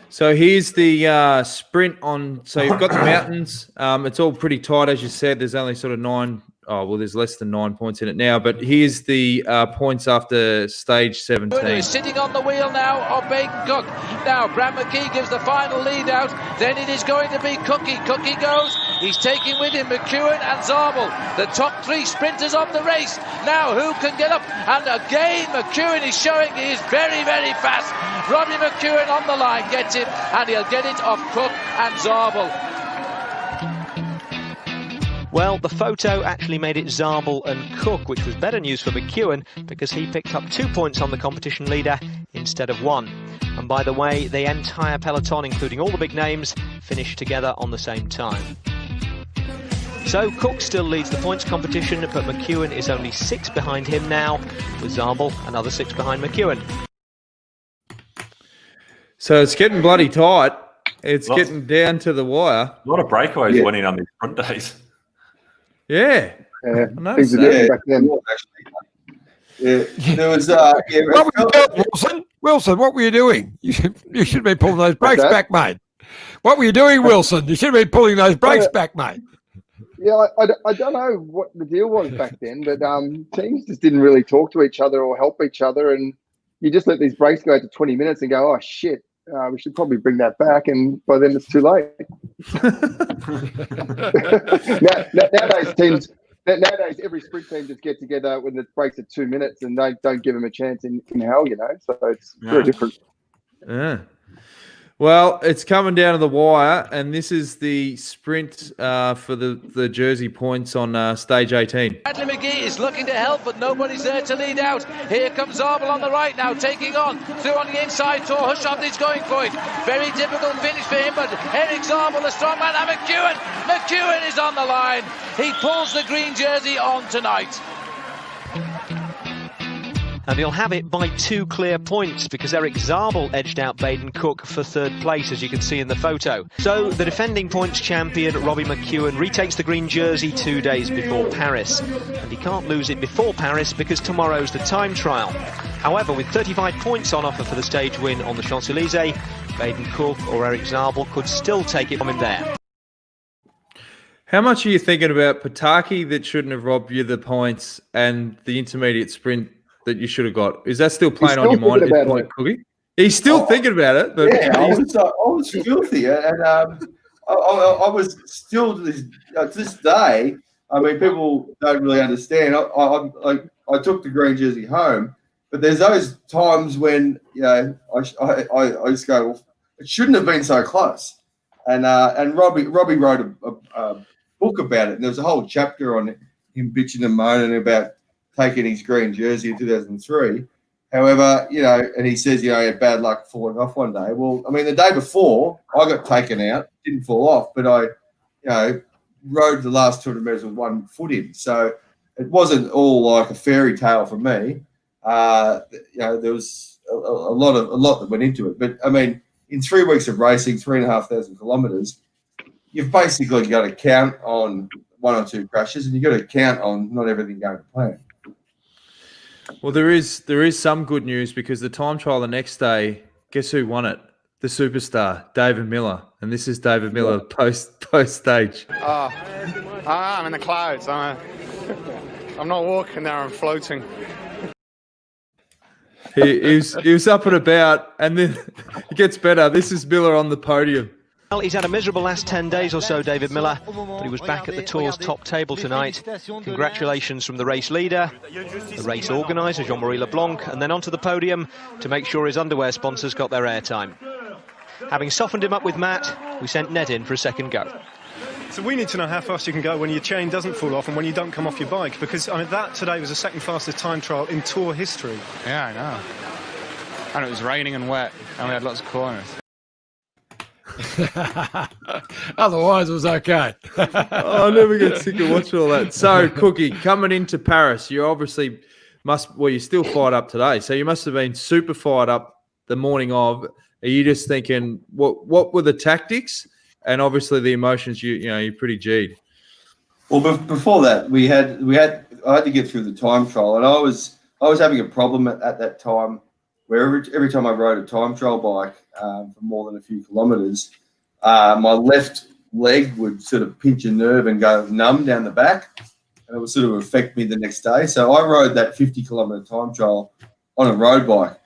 So here's the sprint on. So you've got the mountains. It's all pretty tight, as you said. There's only sort of 9. Oh, well, there's less than 9 points in it now. But here's the points after stage 17. He's sitting on the wheel now of Baden Cooke. Now, Brad Mcgee gives the final lead out. Then it is going to be Cookie. Cookie goes. He's taking with him McEwen and Zabel, the top 3 sprinters of the race. Now, who can get up? And again, McEwen is showing he is very, very fast. Robbie McEwen on the line gets him, and he'll get it off Cooke and Zabel. Well, the photo actually made it Zabel and Cooke, which was better news for McEwen because he picked up 2 points on the competition leader instead of 1. And by the way, the entire peloton, including all the big names, finished together on the same time. So Cooke still leads the points competition, but McEwen is only 6 behind him now, with Zabel another 6 behind McEwen. So it's getting bloody tight. It's getting down to the wire. A lot of breakaways winning on these front days. Yeah. Things are different back then. There was what were you doing, Wilson? Wilson, what were you doing? You should be pulling those brakes back, mate. What were you doing, Wilson? You should be pulling those brakes back, mate. Yeah, I don't know what the deal was back then, but teams just didn't really talk to each other or help each other, and you just let these brakes go to 20 minutes and go, oh shit, we should probably bring that back, and by then it's too late. Nowadays, every sprint team just get together when the brakes are 2 minutes, and they don't give them a chance in hell, So it's very different. Yeah. Well, it's coming down to the wire, and this is the sprint for the jersey points on stage 18. Bradley Mcgee is looking to help, but nobody's there to lead out. Here comes Zabel on the right now, taking on. Through on the inside, Tor Hushovd is going for it. Very difficult finish for him, but Eric Zabel, the strong man, and McEwen is on the line. He pulls the green jersey on tonight. And he'll have it by 2 clear points because Eric Zabel edged out Baden Cooke for 3rd place, as you can see in the photo. So the defending points champion, Robbie McEwen, retakes the green jersey 2 days before Paris. And he can't lose it before Paris because tomorrow's the time trial. However, with 35 points on offer for the stage win on the Champs-Élysées, Baden Cooke or Eric Zabel could still take it from him there. How much are you thinking about Pataki that shouldn't have robbed you the points and the intermediate sprint that you should have got? Is that still playing on your mind at this point, Cookie? He's still thinking about it. But yeah, I was filthy, and I was still to this day. I mean, people don't really understand. I took the green jersey home, but there's those times when I just go, well, it shouldn't have been so close. And Robbie wrote a book about it, and there was a whole chapter on him bitching and moaning about taking his green jersey in 2003. However, and he says, he had bad luck falling off one day. Well, I mean, the day before, I got taken out, didn't fall off, but I, rode the last 200 metres with 1 foot in. So it wasn't all like a fairy tale for me. There was a lot that went into it. But, I mean, in 3 weeks of racing, 3,500 kilometres, you've basically got to count on 1 or 2 crashes, and you've got to count on not everything going to plan. Well, there is some good news because the time trial the next day, guess who won it? The superstar, David Millar. And this is David Millar post stage. I'm in the clouds. I'm not walking there, I'm floating. He was up and about, and then it gets better. This is Millar on the podium. Well, he's had a miserable last 10 days or so, David Millar, but he was back at the Tour's top table tonight. Congratulations from the race leader, the race organiser, Jean-Marie Leblanc, and then onto the podium to make sure his underwear sponsors got their airtime. Having softened him up with Matt, we sent Ned in for a second go. So we need to know how fast you can go when your chain doesn't fall off and when you don't come off your bike, because that today was the second fastest time trial in Tour history. Yeah, I know. And it was raining and wet, and we had lots of corners. Otherwise, it was okay. I never get sick of watching all that. So, Cookie, coming into Paris, you obviously you're still fired up today, so you must have been super fired up the morning of. Are you just thinking, what were the tactics? And obviously the emotions, you're pretty G'd. Well, before that, I had to get through the time trial, and I was having a problem at that time where every time I rode a time trial bike for more than a few kilometres, my left leg would sort of pinch a nerve and go numb down the back, and it would sort of affect me the next day. So I rode that 50-kilometre time trial on a road bike.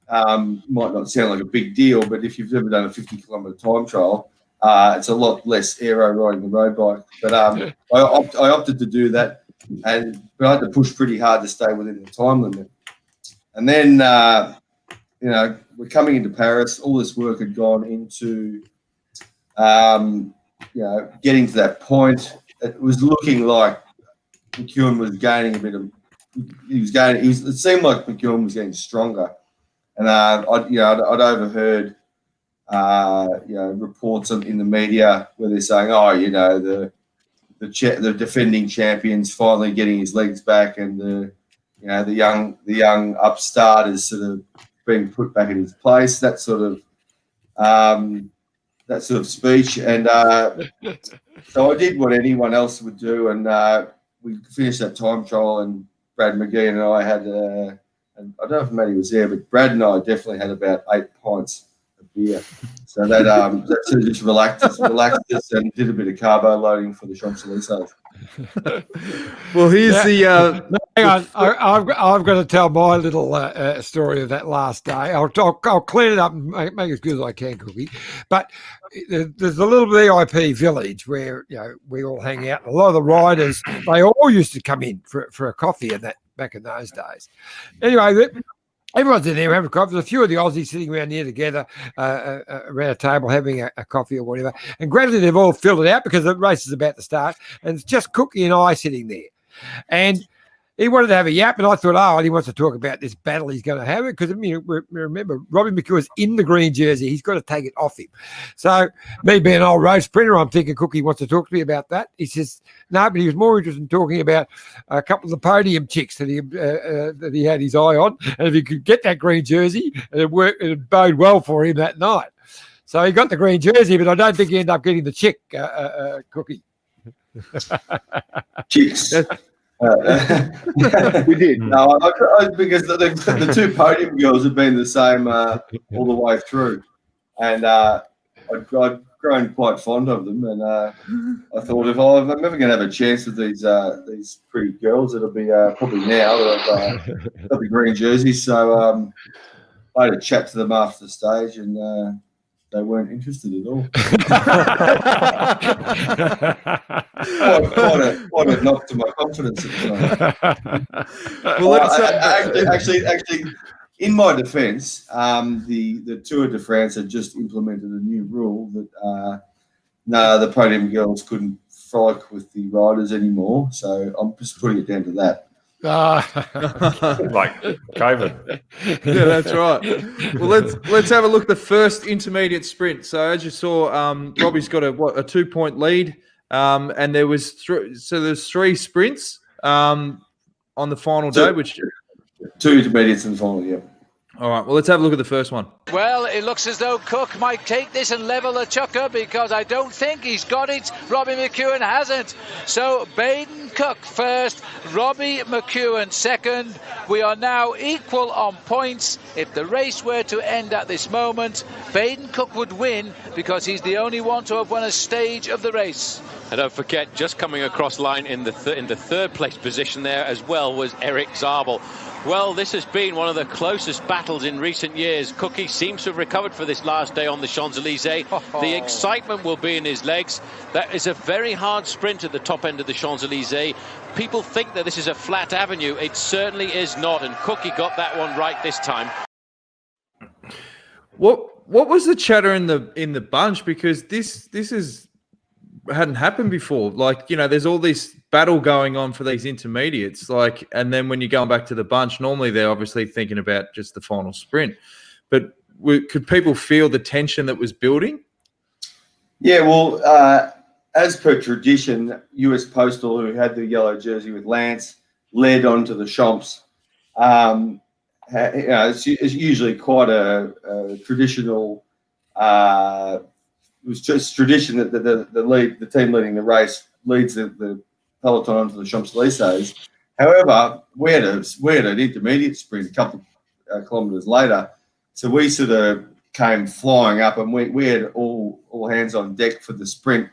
Might not sound like a big deal, but if you've ever done a 50-kilometre time trial, it's a lot less aero riding the road bike. But I opted to do that, but I had to push pretty hard to stay within the time limit. And then, we're coming into Paris. All this work had gone into, getting to that point. It was looking like McEwen was gaining a bit of. It seemed like McEwen was getting stronger, and I'd overheard. Reports in the media where they're saying, the defending champion's finally getting his legs back, and the young upstart is sort of being put back in his place. That sort of speech, and so I did what anyone else would do, and we finished that time trial, and Brad Mcgee and I had, and I don't know if Maddie was there, but Brad and I definitely had about 8 pints. Yeah, so that sort of just relaxed us and did a bit of carbo loading for the Champs-Élysées. Well, here's hang on, I've got to tell my little story of that last day. I'll clean it up and make it as good as I can, Cookie. But there's a little VIP village where we all hang out. A lot of the riders, they all used to come in for a coffee and that back in those days. Anyway. Everyone's in there having a coffee. There's a few of the Aussies sitting around here together around a table having a coffee or whatever. And gradually they've all filled it out because the race is about to start. And it's just Cookie and I sitting there. And he wanted to have a yap, and I thought, he wants to talk about this battle he's going to have. Because, remember, Robbie McEwen's in the green jersey. He's got to take it off him. So, me being an old road sprinter, I'm thinking Cookie wants to talk to me about that. He says, no, but he was more interested in talking about a couple of the podium chicks that he had his eye on. And if he could get that green jersey, it'd bode well for him that night. So, he got the green jersey, but I don't think he ended up getting the chick, Cookie. Chicks. We did. No, because the two podium girls have been the same all the way through, and I'd grown quite fond of them, and I thought if I'm ever going to have a chance with these pretty girls, it'll be probably now that I've got the green jerseys. So I had a chat to them after the stage, and they weren't interested at all. quite a knock to my confidence at the moment. Well, actually, in my defence, the Tour de France had just implemented a new rule that the podium girls couldn't frolic with the riders anymore. So I'm just putting it down to that. Like COVID. Yeah, that's right. Well, let's have a look at the first intermediate sprint. So as you saw, Robbie's got a 2-point lead, and there was there's 3 sprints on the final day, which 2 intermediates in the final. Yeah. All right. Well, let's have a look at the first one. Well, it looks as though Cook might take this and level the chucker, because I don't think he's got it. Robbie McEwen hasn't. So Baden Cooke first, Robbie McEwen second. We are now equal on points. If the race were to end at this moment, Baden Cooke would win because he's the only one to have won a stage of the race. And don't forget, just coming across line in the third place position there as well was Eric Zabel. Well, this has been one of the closest battles in recent years. Cookie seems to have recovered for this last day on the Champs-Élysées. The excitement will be in his legs. That is a very hard sprint at the top end of the Champs-Élysées. People think that this is a flat avenue. It certainly is not, and Cookie got that one right this time. What what was the chatter in the bunch? Because this hadn't happened before. Like, there's all this battle going on for these intermediates. Like, and then when you're going back to the bunch, normally they're obviously thinking about just the final sprint. But could people feel the tension that was building? Yeah, well, as per tradition, US Postal, who had the yellow jersey with Lance, led onto the Champs. It's usually quite a traditional. It was just tradition that the team leading the race leads the peloton onto the Champs-Élysées. However, we had an intermediate sprint a couple of kilometres later, so we sort of came flying up, and we had all hands on deck for the sprint,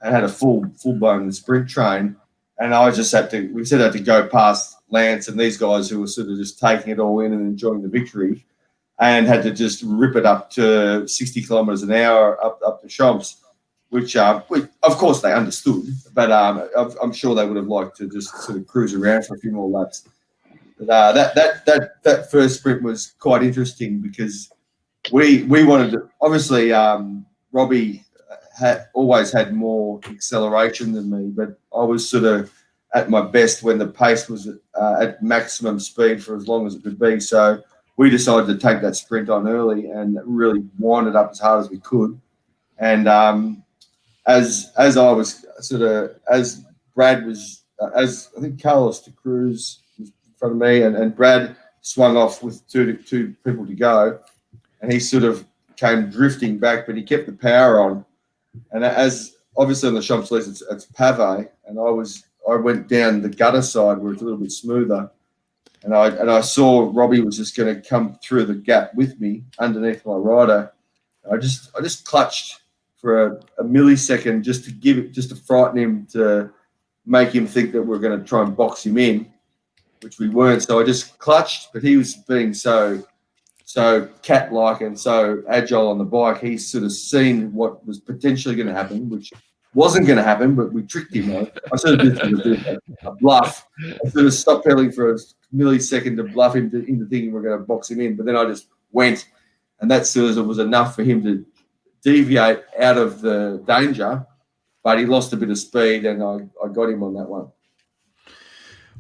and had a full blown sprint train. And I just had to go past Lance and these guys who were sort of just taking it all in and enjoying the victory, and had to just rip it up to 60 kilometres an hour up the Champs, which of course they understood, but I'm sure they would have liked to just sort of cruise around for a few more laps. But that first sprint was quite interesting because we wanted to, obviously Robbie always had more acceleration than me, but I was sort of at my best when the pace was at maximum speed for as long as it could be. So we decided to take that sprint on early and really wind it up as hard as we could. And as I was as Brad was, as I think Carlos de Cruz was in front of me, and Brad swung off with two people to go, and he sort of came drifting back, but he kept the power on. And as obviously on the Champs-Élysées, it's pave, and I went down the gutter side where it's a little bit smoother, and I saw Robbie was just going to come through the gap with me underneath my rider. I just clutched for a millisecond just to frighten him, to make him think that we're going to try and box him in, which we weren't. So I just clutched, but he was being so cat-like and so agile on the bike. He's sort of seen what was potentially going to happen, which wasn't going to happen, but we tricked him. I sort of did a bluff. I sort of stopped pedaling for a millisecond to bluff him into thinking we're going to box him in, but then I just went, and that sort of was enough for him to deviate out of the danger, but he lost a bit of speed, and I got him on that one.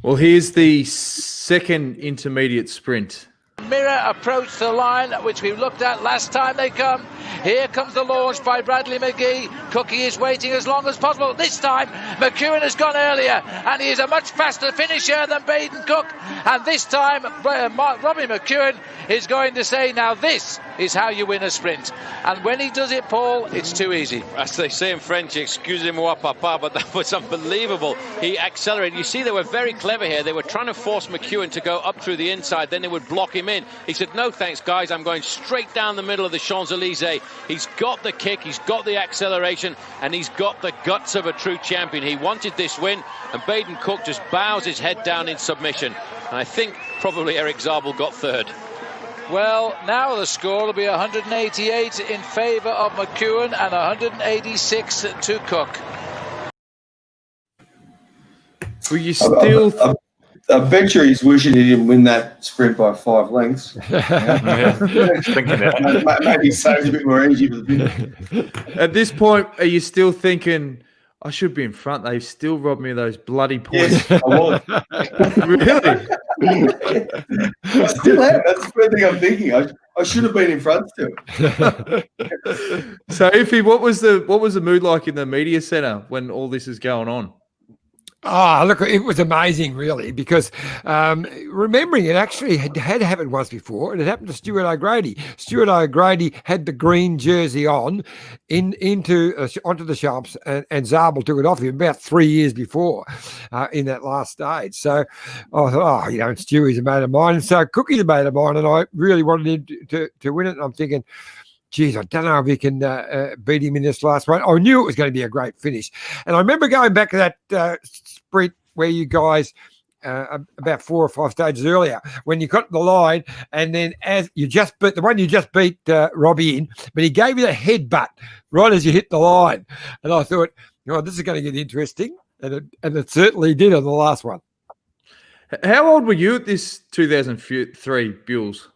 Well, here's the second intermediate sprint. Mirror approach the line, which we looked at last time they come. Here comes the launch by Bradley Mcgee. Cookie is waiting as long as possible. This time, McEwen has gone earlier, and he is a much faster finisher than Baden Cooke. And this time, Robbie McEwen is going to say, now this is how you win a sprint. And when he does it, Paul, it's too easy. As they say in French, excusez-moi papa, but that was unbelievable. He accelerated. You see, they were very clever here. They were trying to force McEwen to go up through the inside, then they would block him in. He said, no thanks, guys, I'm going straight down the middle of the Champs-Élysées. He's got the kick, he's got the acceleration, and he's got the guts of a true champion. He wanted this win, and Baden Cooke just bows his head down in submission. And I think probably Eric Zabel got third. Well, now the score will be 188 in favour of McEwen and 186 to Cooke. Were you still... I bet you he's wishing he didn't win that sprint by 5 lengths. Thinking that. Maybe saves a bit more energy for the finish. At this point, are you still thinking, I should be in front? They still robbed me of those bloody points. Yes, I was. Really? I still am. That's the first thing I'm thinking. I should have been in front still. So, Iffy, what was the mood like in the media centre when all this is going on? Oh, look, it was amazing, really, because remembering it actually had happened once before, and it happened to Stuart O'Grady. Stuart O'Grady had the green jersey on onto the Champs, and Zabel took it off him about 3 years before in that last stage. So I thought, Stewie's a mate of mine, and so Cookie's a mate of mine, and I really wanted him to win it, and I'm thinking, geez, I don't know if he can beat him in this last one. I knew it was going to be a great finish. And I remember going back to that sprint where you guys, about 4 or 5 stages earlier, when you got the line, and then as you just beat, the one you just beat Robbie in, but he gave you the headbutt right as you hit the line. And I thought, this is going to get interesting. And it certainly did on the last one. How old were you at this 2003 Bulls?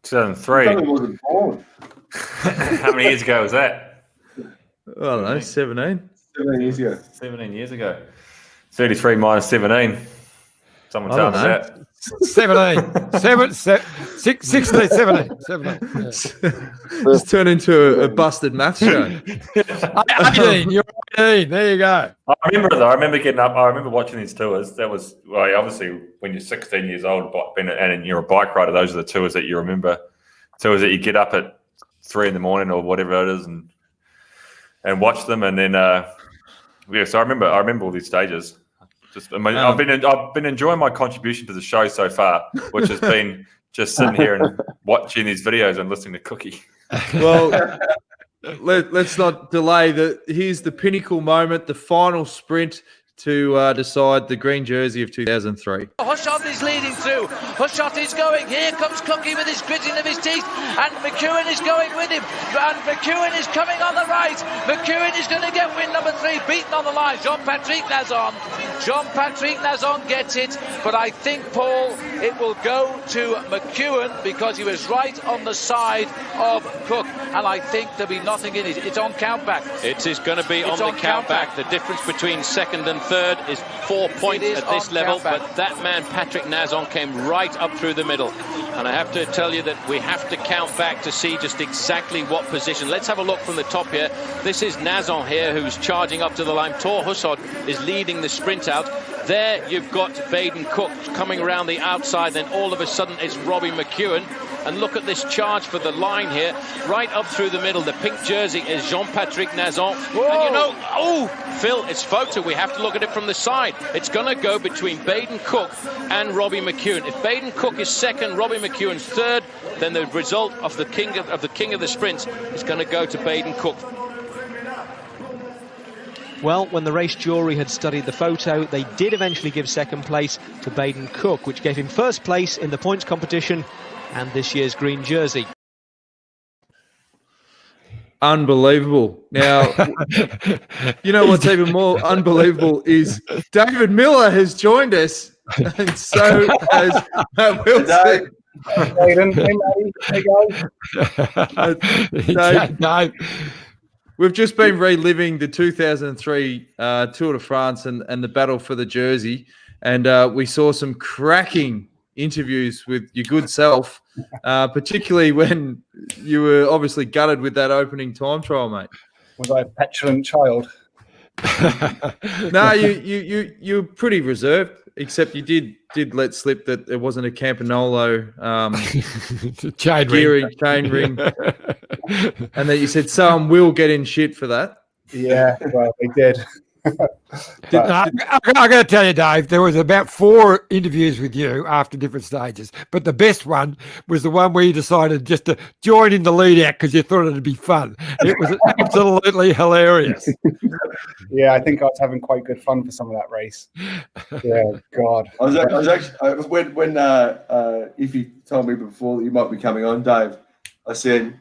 2003. I wasn't born. How many years ago was that? I don't know, 17. 17 years ago. 17 years ago. 33 minus 17. Someone tell us that. 17. 16, 17. Just turn into a busted maths show. 18. You're 18. There you go. I remember though. I remember getting up. I remember watching these tours. That was obviously when you're 16 years old and you're a bike rider. Those are the tours that you remember. Tours that you get up at 3 a.m. or whatever it is and watch them. And then so I remember all these stages. I've been enjoying my contribution to the show so far, which has been just sitting here and watching these videos and listening to Cookie. Well, let's not delay. Here's the pinnacle moment, the final sprint to decide the green jersey of 2003. Hushot is leading through. Hushot is going. Here comes Cookie with his gritting of his teeth. And McEwen is going with him. And McEwen is coming on the right. McEwen is going to get win number 3. Beaten on the line. Jean-Patrick Nazon. Jean-Patrick Nazon gets it. But I think, Paul, it will go to McEwen because he was right on the side of Cook. And I think there'll be nothing in it. It's on countback. It is going to be on the countback. The difference between second and third is 4 points at this level, but that man Patrick Nazon came right up through the middle, and I have to tell you that we have to count back to see just exactly what position. Let's have a look from the top here. This is Nazon here who's charging up to the line. Thor Hushovd is leading the sprint out. There you've got Baden Cooke coming around the outside, then all of a sudden it's Robbie McEwen. And look at this charge for the line here, right up through the middle. The pink jersey is Jean-Patrick Nazon. And Phil, it's photo. We have to look at it from the side. It's going to go between Baden Cooke and Robbie McEwen. If Baden Cooke is second, Robbie McEwen's third, then the result of the king of the sprints is going to go to Baden Cooke. Well, when the race jury had studied the photo, they did eventually give second place to Baden Cooke, which gave him first place in the points competition and this year's green jersey. Unbelievable. Now, you know what's even more unbelievable is David Millar has joined us, and so has Matt Wilson. Hey guys. We've just been reliving the 2003 Tour de France and the battle for the jersey, and we saw some cracking interviews with your good self, particularly when you were obviously gutted with that opening time trial, mate. Was I a petulant child? No, you're pretty reserved, except you did let slip that it wasn't a Campanolo chain ring, and that you said someone will get in shit for that. Yeah, well, they did. I got to tell you, Dave, there was about 4 interviews with you after different stages, but the best one was the one where you decided just to join in the lead out because you thought it'd be fun. It was absolutely hilarious. Yeah, I think I was having quite good fun for some of that race. Yeah, God. I was actually when Iffy told me before that you might be coming on, Dave, I said,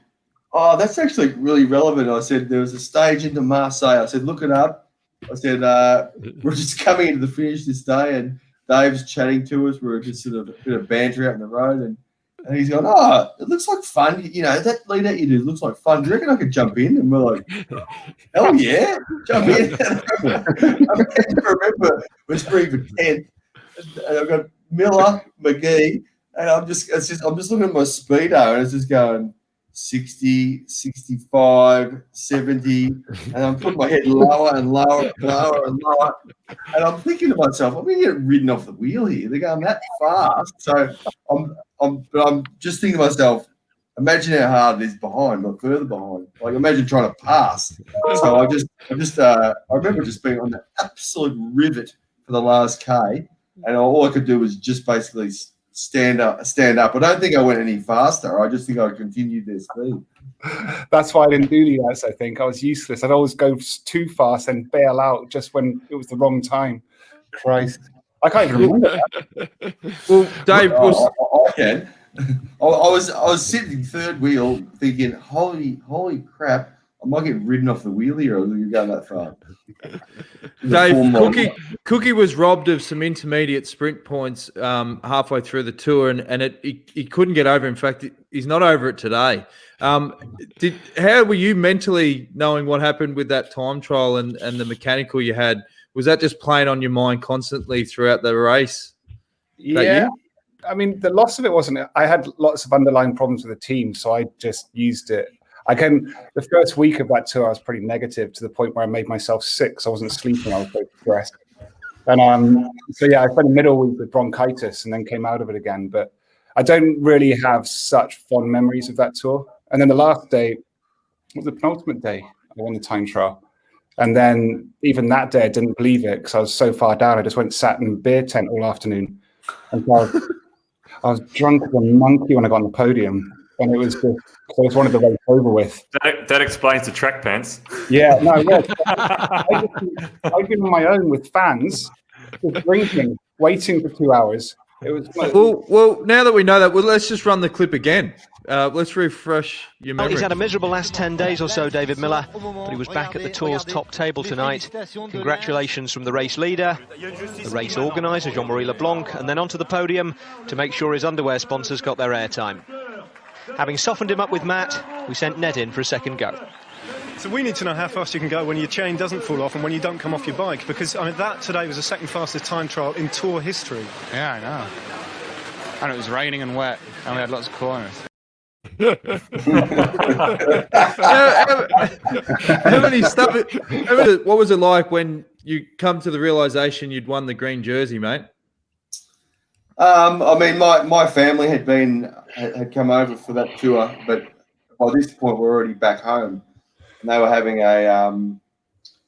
"Oh, that's actually really relevant." I said there was a stage into Marseille. I said, "Look it up." I said, we're just coming into the finish this day, and Dave's chatting to us. We're just sort of a bit of banter out in the road, and he's going, "Oh, it looks like fun. You know, that lead out you do looks like fun. Do you reckon I could jump in?" And we're like, "Hell yeah, jump in." I remember whispering for 10, and I've got Millar, Mcgee, and I'm just looking at my speedo, and it's just going 60, 65, 70, and I'm putting my head lower and lower and lower and lower, and I'm thinking to myself, I'm going to get ridden off the wheel here. They're going that fast, so I'm just thinking to myself, imagine how hard it is behind, but further behind. Like imagine trying to pass. So I remember just being on the absolute rivet for the last K, and all I could do was just basically stand up. I don't think I went any faster. I just think I continued their speed. That's why I didn't do the ice. I think I was useless. I'd always go too fast and bail out just when it was the wrong time. Christ, I can't even remember that. Well, Dave I can. I was sitting third wheel thinking, holy crap, might get ridden off the wheel here. Or you go that far? Dave, Cookie was robbed of some intermediate sprint points halfway through the tour, and he couldn't get over. In fact, he's not over it today. How were you mentally knowing what happened with that time trial and the mechanical you had? Was that just playing on your mind constantly throughout the race? Yeah. I mean, the loss of it wasn't. I had lots of underlying problems with the team, so I just used it. The first week of that tour, I was pretty negative to the point where I made myself sick. So I wasn't sleeping. I was so stressed. And I spent the middle week with bronchitis and then came out of it again. But I don't really have such fond memories of that tour. And then the last day was the penultimate day. I won the time trial. And then even that day, I didn't believe it because I was so far down. I just went sat in a beer tent all afternoon. And so I was drunk as a monkey when I got on the podium. And it was just, so I just wanted the race over with. That explains the track pants. Yeah, no, yeah. I've been on my own with fans, just drinking, waiting for 2 hours. It was well. Now that we know that, let's just run the clip again. Let's refresh your memory. He's had a miserable last 10 days or so, David Millar, but he was back at the Tour's top table tonight. Congratulations from the race leader, the race organiser, Jean-Marie Leblanc, and then onto the podium to make sure his underwear sponsors got their airtime. Having softened him up with Matt, we sent Ned in for a second go. So we need to know how fast you can go when your chain doesn't fall off and when you don't come off your bike, because that today was the second fastest time trial in Tour history. Yeah, I know. And it was raining and wet, and we had lots of corners. What was it like when you come to the realisation you'd won the green jersey, mate? My family had come over for that tour, but by this point we're already back home, and they were having a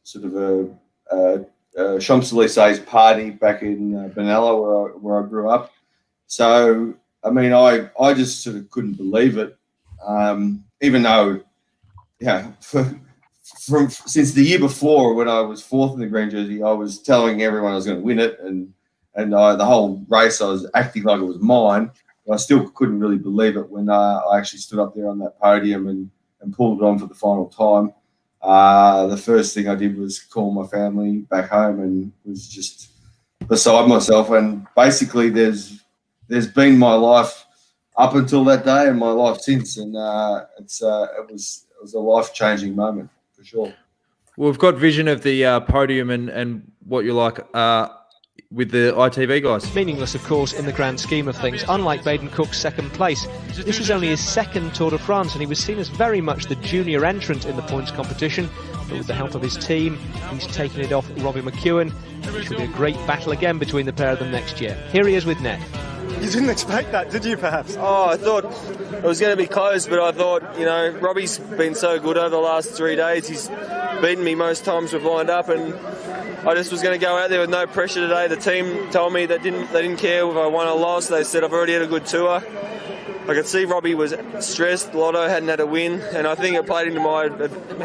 sort of a Champs-Élysées party back in Benalla where I grew up. So I just sort of couldn't believe it, even though since the year before when I was fourth in the green jersey, I was telling everyone I was going to win it, and the whole race I was acting like it was mine. But I still couldn't really believe it when I actually stood up there on that podium and pulled it on for the final time. The first thing I did was call my family back home and was just beside myself. And basically, there's been my life up until that day and my life since, and it was a life-changing moment for sure. Well, we've got vision of the podium and what you like with the ITV guys. Meaningless, of course, in the grand scheme of things. Unlike Baden Cooke's second place, this was only his second Tour de France, and he was seen as very much the junior entrant in the points competition. But with the help of his team, he's taken it off Robbie McEwen, which will be a great battle again between the pair of them next year. Here he is with Ned. You didn't expect that, did you, perhaps? Oh, I thought it was going to be close, but I thought, Robbie's been so good over the last 3 days. He's beaten me most times we've lined up, and I just was going to go out there with no pressure today. The team told me they didn't care if I won or lost. They said I've already had a good tour. I could see Robbie was stressed. Lotto hadn't had a win, and I think it played into my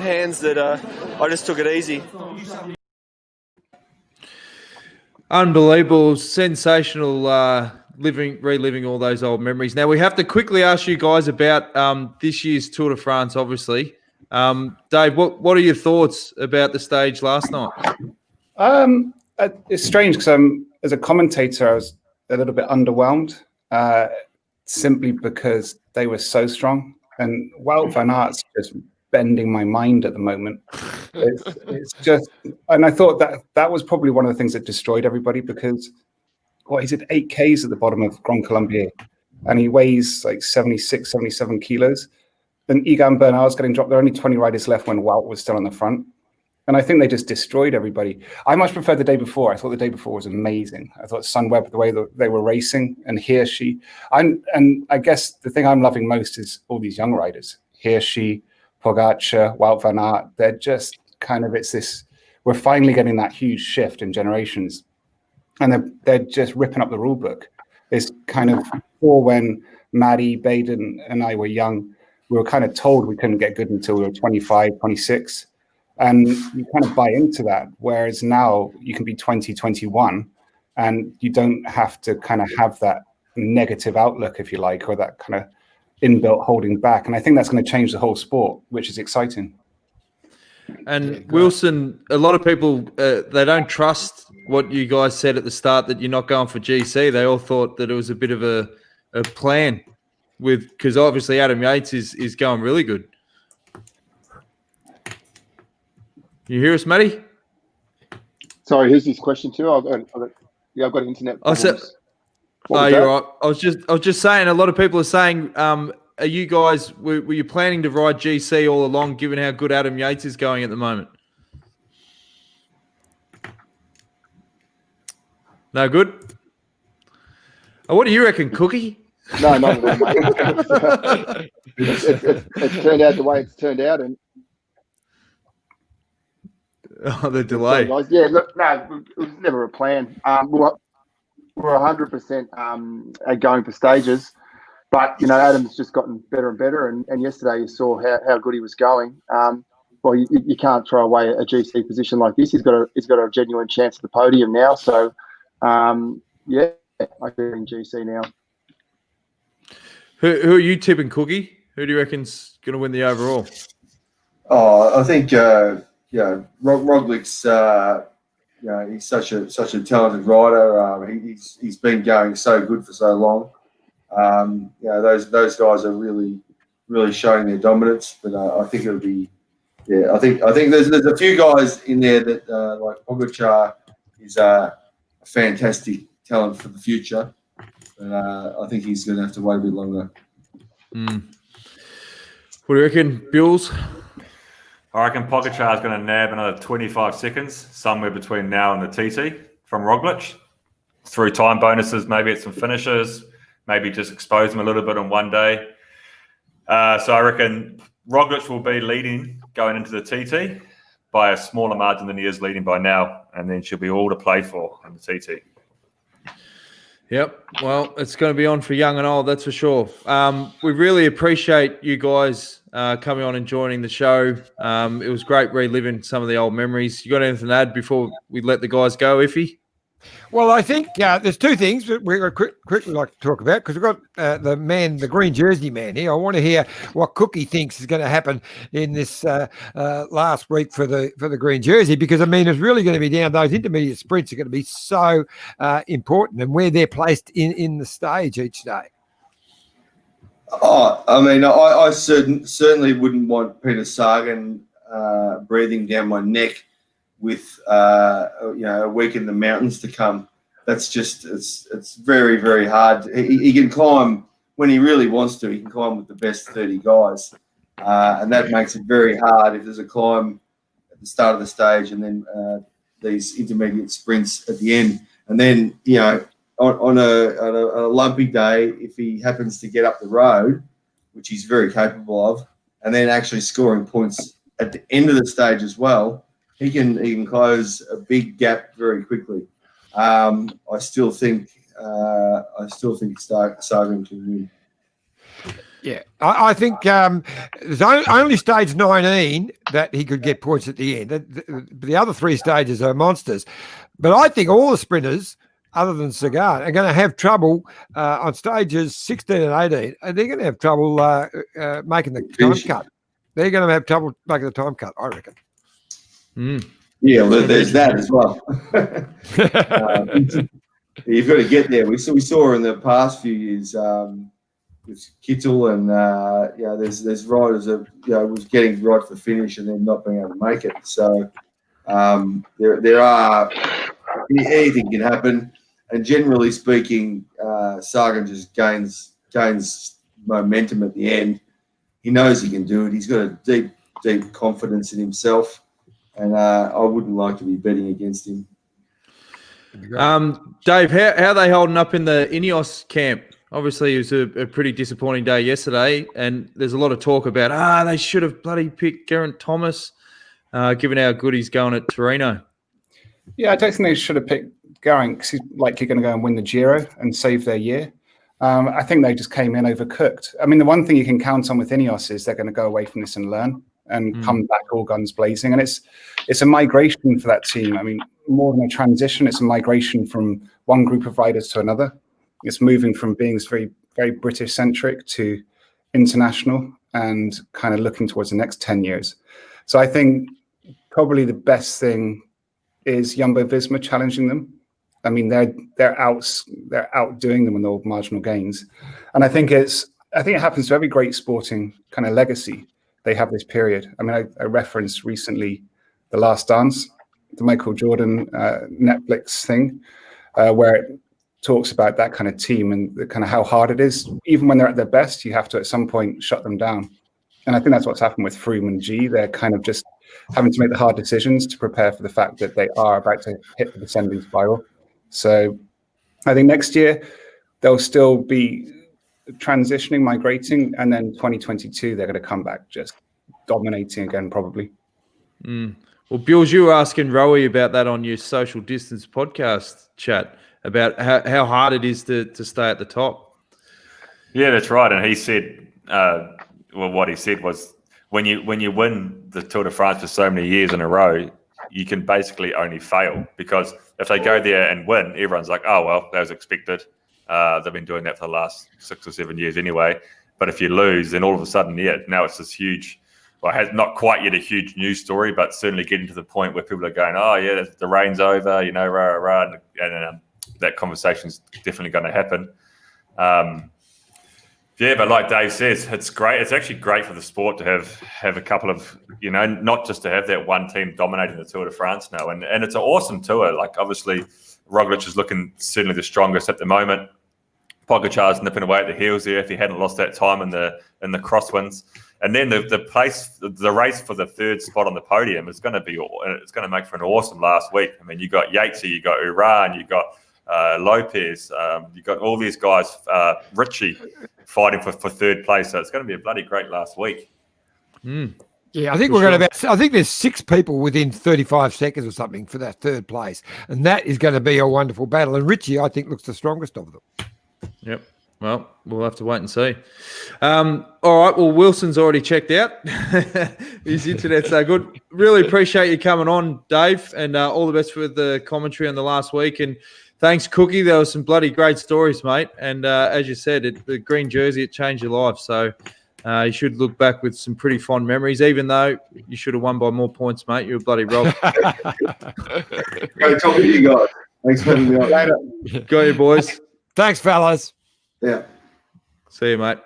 hands that I just took it easy. Unbelievable, sensational. Reliving all those old memories. Now we have to quickly ask you guys about this year's Tour de France. Obviously, Dave, what are your thoughts about the stage last night? It's strange because as a commentator, I was a little bit underwhelmed, simply because they were so strong, and Wout van Aert's just bending my mind at the moment. It's just, and I thought that was probably one of the things that destroyed everybody because. He's at 8Ks at the bottom of Grand Colombier, and he weighs like 76, 77 kilos. And Egan Bernal's getting dropped. There are only 20 riders left when Wout was still on the front. And I think they just destroyed everybody. I much preferred the day before. I thought the day before was amazing. I thought Sunweb, the way that they were racing, and Hirschi. And I guess the thing I'm loving most is all these young riders. Hirschi, Pogacar, Wout van Aert. They're just kind of, we're finally getting that huge shift in generations. And they're just ripping up the rule book. It's kind of before when Maddie, Baden, and I were young, we were kind of told we couldn't get good until we were 25, 26. And you kind of buy into that. Whereas now you can be 20, 21, and you don't have to kind of have that negative outlook, if you like, or that kind of inbuilt holding back. And I think that's going to change the whole sport, which is exciting. And Wilson, a lot of people, they don't trust what you guys said at the start that you're not going for GC. They all thought that it was a bit of a plan because obviously Adam Yates is going really good. You hear us, Maddie? Sorry, who's this question to? I've got internet problems. You're right. I was just saying, a lot of people are saying, are you guys, were you planning to ride GC all along, given how good Adam Yates is going at the moment? No good? What do you reckon, Cookie? No, not at all, mate. It's turned out the way it's turned out, and the delay. Yeah, look, no, it was never a plan. We're 100% going for stages, but Adam's just gotten better and better. And yesterday you saw how good he was going. Well, you can't throw away a GC position like this. He's got a genuine chance at the podium now. So, yeah, I think in GC now. Who are you tipping, Cookie? Who do you reckon's going to win the overall? Oh, I think Roglic's. He's such a talented rider. He's been going so good for so long. Those guys are really showing their dominance. But I think it'll be. Yeah, I think there's a few guys in there that like Pogacar is a fantastic talent for the future. But I think he's going to have to wait a bit longer. What do you reckon, Bills? I reckon Pogacar is going to nab another 25 seconds somewhere between now and the TT from Roglic through time bonuses, maybe at some finishes, maybe just expose him a little bit on one day. So I reckon Roglic will be leading going into the TT by a smaller margin than he is leading by now, and then she'll be all to play for in the TT. Yep. Well, it's going to be on for young and old, that's for sure. We really appreciate you guys coming on and joining the show. It was great reliving some of the old memories. You got anything to add before we let the guys go, Iffy? Well, I think there's two things that we're quickly like to talk about because we've got the green jersey man here. I want to hear what Cookie thinks is going to happen in this last week for the green jersey, because it's really going to be down. Those intermediate sprints are going to be so important, and where they're placed in the stage each day. I certainly wouldn't want Peter Sagan breathing down my neck with a week in the mountains to come. That's just it's very, very hard. He can climb when he really wants to. He can climb with the best 30 guys, and that makes it very hard if there's a climb at the start of the stage and then these intermediate sprints at the end. And then on a lumpy day, if he happens to get up the road, which he's very capable of, and then actually scoring points at the end of the stage as well, he can close a big gap very quickly. I still think Sagan can win. Yeah, I think there's only stage 19 that he could get points at the end. The other three stages are monsters. But I think all the sprinters, other than Sagan, are going to have trouble on stages 16 and 18. And they're going to have trouble making the time cut. They're going to have trouble making the time cut, I reckon. Yeah, well, there's that as well. You've got to get there. We saw in the past few years with Kittel and there's riders that was getting right to the finish and then not being able to make it. So there are anything can happen, and generally speaking, Sagan just gains momentum at the end. He knows he can do it. He's got a deep confidence in himself. And I wouldn't like to be betting against him. Dave, how are they holding up in the Ineos camp? Obviously, it was a pretty disappointing day yesterday, and there's a lot of talk about, they should have bloody picked Geraint Thomas, given how good he's going at Torino. Yeah, I don't think they should have picked Geraint because he's likely going to go and win the Giro and save their year. I think they just came in overcooked. The one thing you can count on with Ineos is they're going to go away from this and learn and come back all guns blazing. And it's a migration for that team. More than a transition, it's a migration from one group of riders to another. It's moving from being very, very British-centric to international and kind of looking towards the next 10 years. So I think probably the best thing is Jumbo-Visma challenging them. I mean, they're outdoing them in all marginal gains, and I think it happens to every great sporting kind of legacy. They have this period. I mean, I referenced recently The Last Dance, the Michael Jordan Netflix thing, where it talks about that kind of team and the kind of how hard it is. Even when they're at their best, you have to at some point shut them down. And I think that's what's happened with Froome and G. They're kind of just having to make the hard decisions to prepare for the fact that they are about to hit the descending spiral. So I think next year they'll still be transitioning, migrating, and then 2022 they're going to come back just dominating again, probably. Well, Bills, you were asking Rowie about that on your social distance podcast chat about how hard it is to stay at the top. Yeah, that's right. And he said, what he said was, when you win the Tour de France for so many years in a row, you can basically only fail, because if they go there and win, everyone's like, oh, well, that was expected. They've been doing that for the last 6 or 7 years anyway. But if you lose, then all of a sudden, now it's this huge, not quite yet a huge news story, but certainly getting to the point where people are going, oh, yeah, the rain's over, and that conversation's definitely going to happen. Yeah, but like Dave says, it's great. It's actually great for the sport to have a couple of, not just to have that one team dominating the Tour de France now. And it's an awesome tour. Like, obviously, Roglic is looking certainly the strongest at the moment. Pogacar's nipping away at the heels there if he hadn't lost that time in the crosswinds. And then the race for the third spot on the podium is going to make for an awesome last week. I mean, you got Yatesy, you got Uran, you got Lopez, you got all these guys, Richie, fighting for third place. So it's going to be a bloody great last week. Yeah, I think I think there's 6 people within 35 seconds or something for that third place, and that is going to be a wonderful battle. And Richie, I think, looks the strongest of them. Yep. Well, we'll have to wait and see. All right. Well, Wilson's already checked out. His internet's so good. Really appreciate you coming on, Dave, and all the best for the commentary on the last week. And thanks, Cookie. There were some bloody great stories, mate. And as you said, the green jersey, it changed your life. So you should look back with some pretty fond memories, even though you should have won by more points, mate. You were bloody robbed. Great talking to you guys. Thanks for having me on. Got you, boys. Thanks, fellas. Yeah. See you, mate.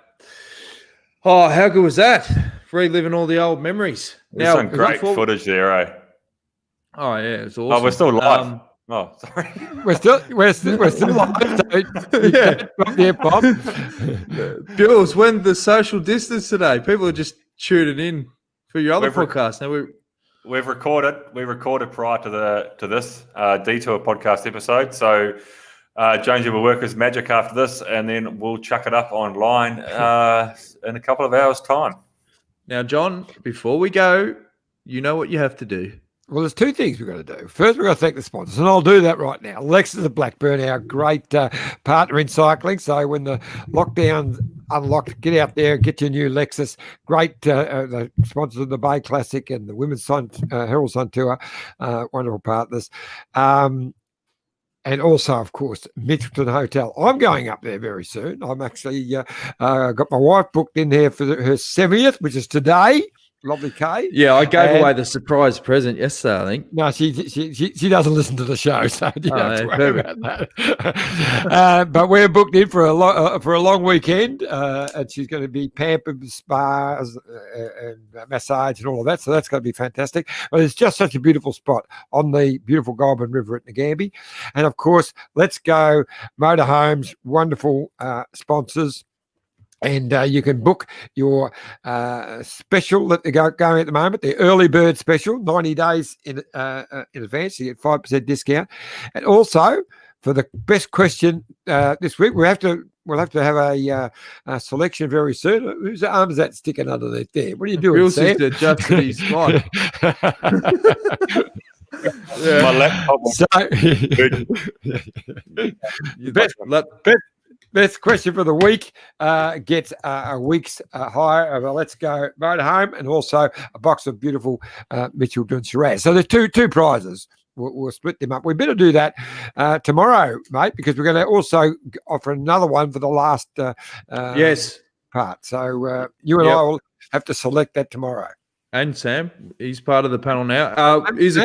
Oh, how good was that? Reliving all the old memories. There's some great footage there, eh? Oh, yeah, it's awesome. Oh, we're still live. Sorry. We're still live. Yeah, Bob. Bills, when the social distance today, people are just tuning in for your other podcast. Now we recorded prior to this Detour podcast episode. So Jonesy will work his magic after this, and then we'll chuck it up online in a couple of hours' time. Now, John, before we go, you know what you have to do. Well, there's 2 things we've got to do. First, we've got to thank the sponsors, and I'll do that right now. Lexus of Blackburn, our great partner in cycling. So when the lockdown's unlocked, get out there, get your new Lexus. Great the sponsors of the Bay Classic and the Women's Herald Sun Tour, wonderful partners. And also, of course, Mitchelton Hotel. I'm going up there very soon. I'm actually got my wife booked in there for her 70th, which is today. Lovely Kay. Yeah, I gave away the surprise present yesterday, I think. No, she doesn't listen to the show, so you don't have to worry about that. But we're booked in for a long weekend, and she's going to be pampered with spas and massage and all of that. So that's going to be fantastic. But it's just such a beautiful spot on the beautiful Goulburn River at Nygard. And of course, Let's Go Motorhomes, wonderful sponsors. And you can book your special that they're going at the moment, the early bird special, 90 days in advance. You get 5% discount. And also, for the best question this week, we'll have to have a selection very soon. Whose arm is that sticking underneath there? What are you doing, Sam? Bill's just adjusted his spot. Yeah. My laptop. Best question for the week gets a week's hire of a Let's Go Motorhome and also a box of beautiful Mitchelton Shiraz. So there's two prizes. We'll split them up. We better do that tomorrow, mate, because we're going to also offer another one for the last yes part. So you and I will have to select that tomorrow. And Sam, he's part of the panel now. Here's a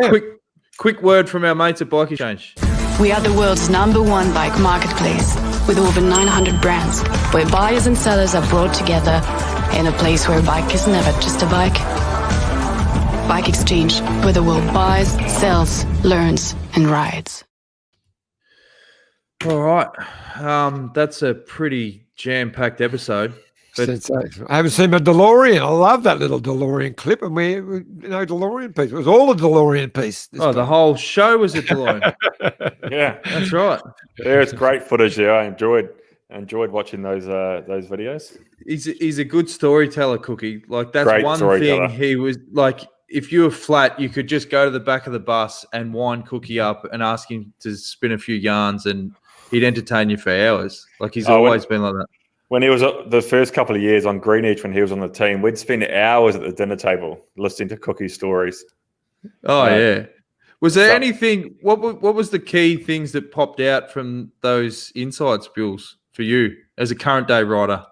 quick word from our mates at Bike Exchange. We are the world's #1 bike marketplace with over 900 brands, where buyers and sellers are brought together in a place where a bike is never just a bike. Bike Exchange, where the world buys, sells, learns, and rides. All right. That's a pretty jam-packed episode. But I haven't seen my DeLorean. I love that little DeLorean clip, and we DeLorean piece. It was all a DeLorean piece. The whole show was a DeLorean. Yeah, that's right. Yeah, it's great footage there. I enjoyed watching those videos. He's a good storyteller, Cookie. Like that's Great one storyteller. thing he was like. If you were flat, you could just go to the back of the bus and wind Cookie up and ask him to spin a few yarns, and he'd entertain you for hours. Like he's always been like that. When he was the first couple of years on Greenwich, when he was on the team, we'd spend hours at the dinner table listening to Cookie's stories. Oh yeah. Was there anything? What was the key things that popped out from those inside spills for you as a current day rider?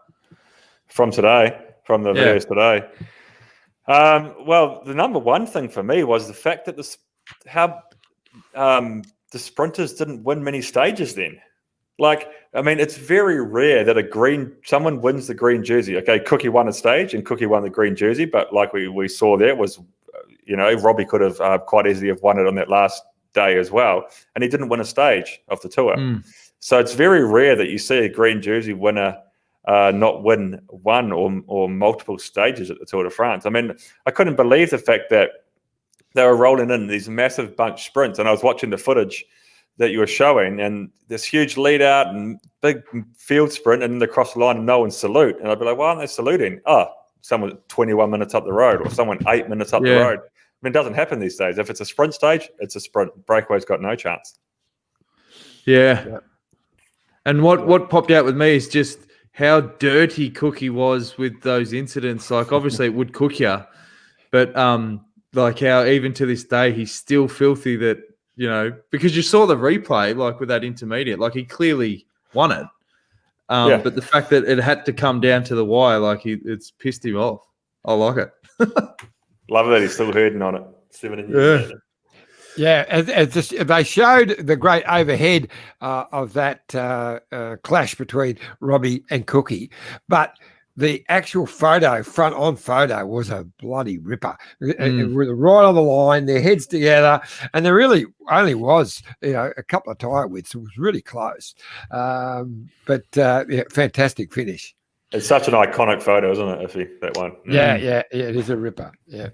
From the videos today. Well, the number one thing for me was the fact that how the sprinters didn't win many stages then. Like, I mean, it's very rare that someone wins the green jersey. Okay, Cookie won a stage and Cookie won the green jersey, but like we saw there was, Robbie could have quite easily have won it on that last day as well, and he didn't win a stage of the tour. So it's very rare that you see a green jersey winner not win one or multiple stages at the Tour de France. I mean, I couldn't believe the fact that they were rolling in these massive bunch sprints, and I was watching the footage that you were showing, and this huge lead out and big field sprint, and they cross the line and no one salute. And I'd be like, why aren't they saluting? Oh, someone 21 minutes up the road, or someone 8 minutes up the road. I mean, it doesn't happen these days. If it's a sprint stage, it's a sprint. Breakaway's got no chance. Yeah. And what popped out with me is just how dirty Cookie was with those incidents. Like, obviously it would cook you, but like how even to this day he's still filthy that, because you saw the replay, like with that intermediate, like he clearly won it. But the fact that it had to come down to the wire, like it's pissed him off. I like it. Love that he's still herding on it. 17 years later. Yeah, they showed the great overhead of that clash between Robbie and Cookie, but the actual front-on photo was a bloody ripper. It was right on the line, their heads together, and there really only was, a couple of tyre widths. It was really close, but fantastic finish. It's such an iconic photo, isn't it, Iffy, that one? Yeah, it is a ripper. Yeah.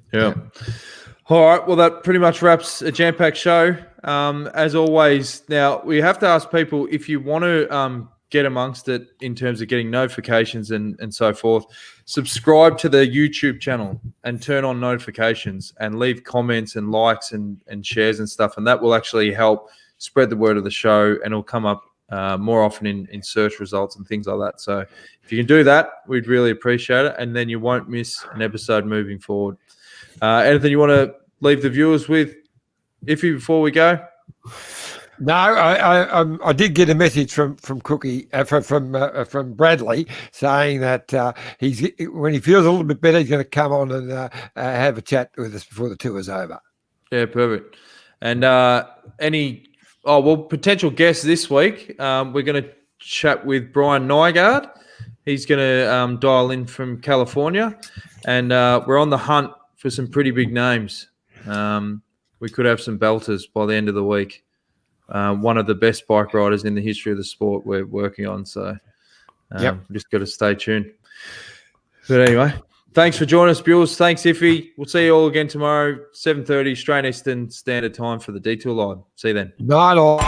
All right, well, that pretty much wraps a jam-packed show. As always, now we have to ask people if you want to get amongst it in terms of getting notifications and so forth, subscribe to the YouTube channel and turn on notifications and leave comments and likes and shares and stuff, and that will actually help spread the word of the show, and it'll come up more often in search results and things like that. So if you can do that, we'd really appreciate it, and then you won't miss an episode moving forward. Anything you want to leave the viewers with, Iffy, before we go? No, I did get a message from Cookie from Bradley saying that when he feels a little bit better, he's going to come on and have a chat with us before the tour's over. Yeah, perfect. And potential guests this week, we're going to chat with Brian Nygard. He's going to dial in from California, and we're on the hunt for some pretty big names. We could have some belters by the end of the week. One of the best bike riders in the history of the sport we're working on. So just got to stay tuned. But anyway, thanks for joining us, Buells. Thanks, Iffy. We'll see you all again tomorrow, 7:30 Australian Eastern Standard Time for the Detour Live. See you then. Night all.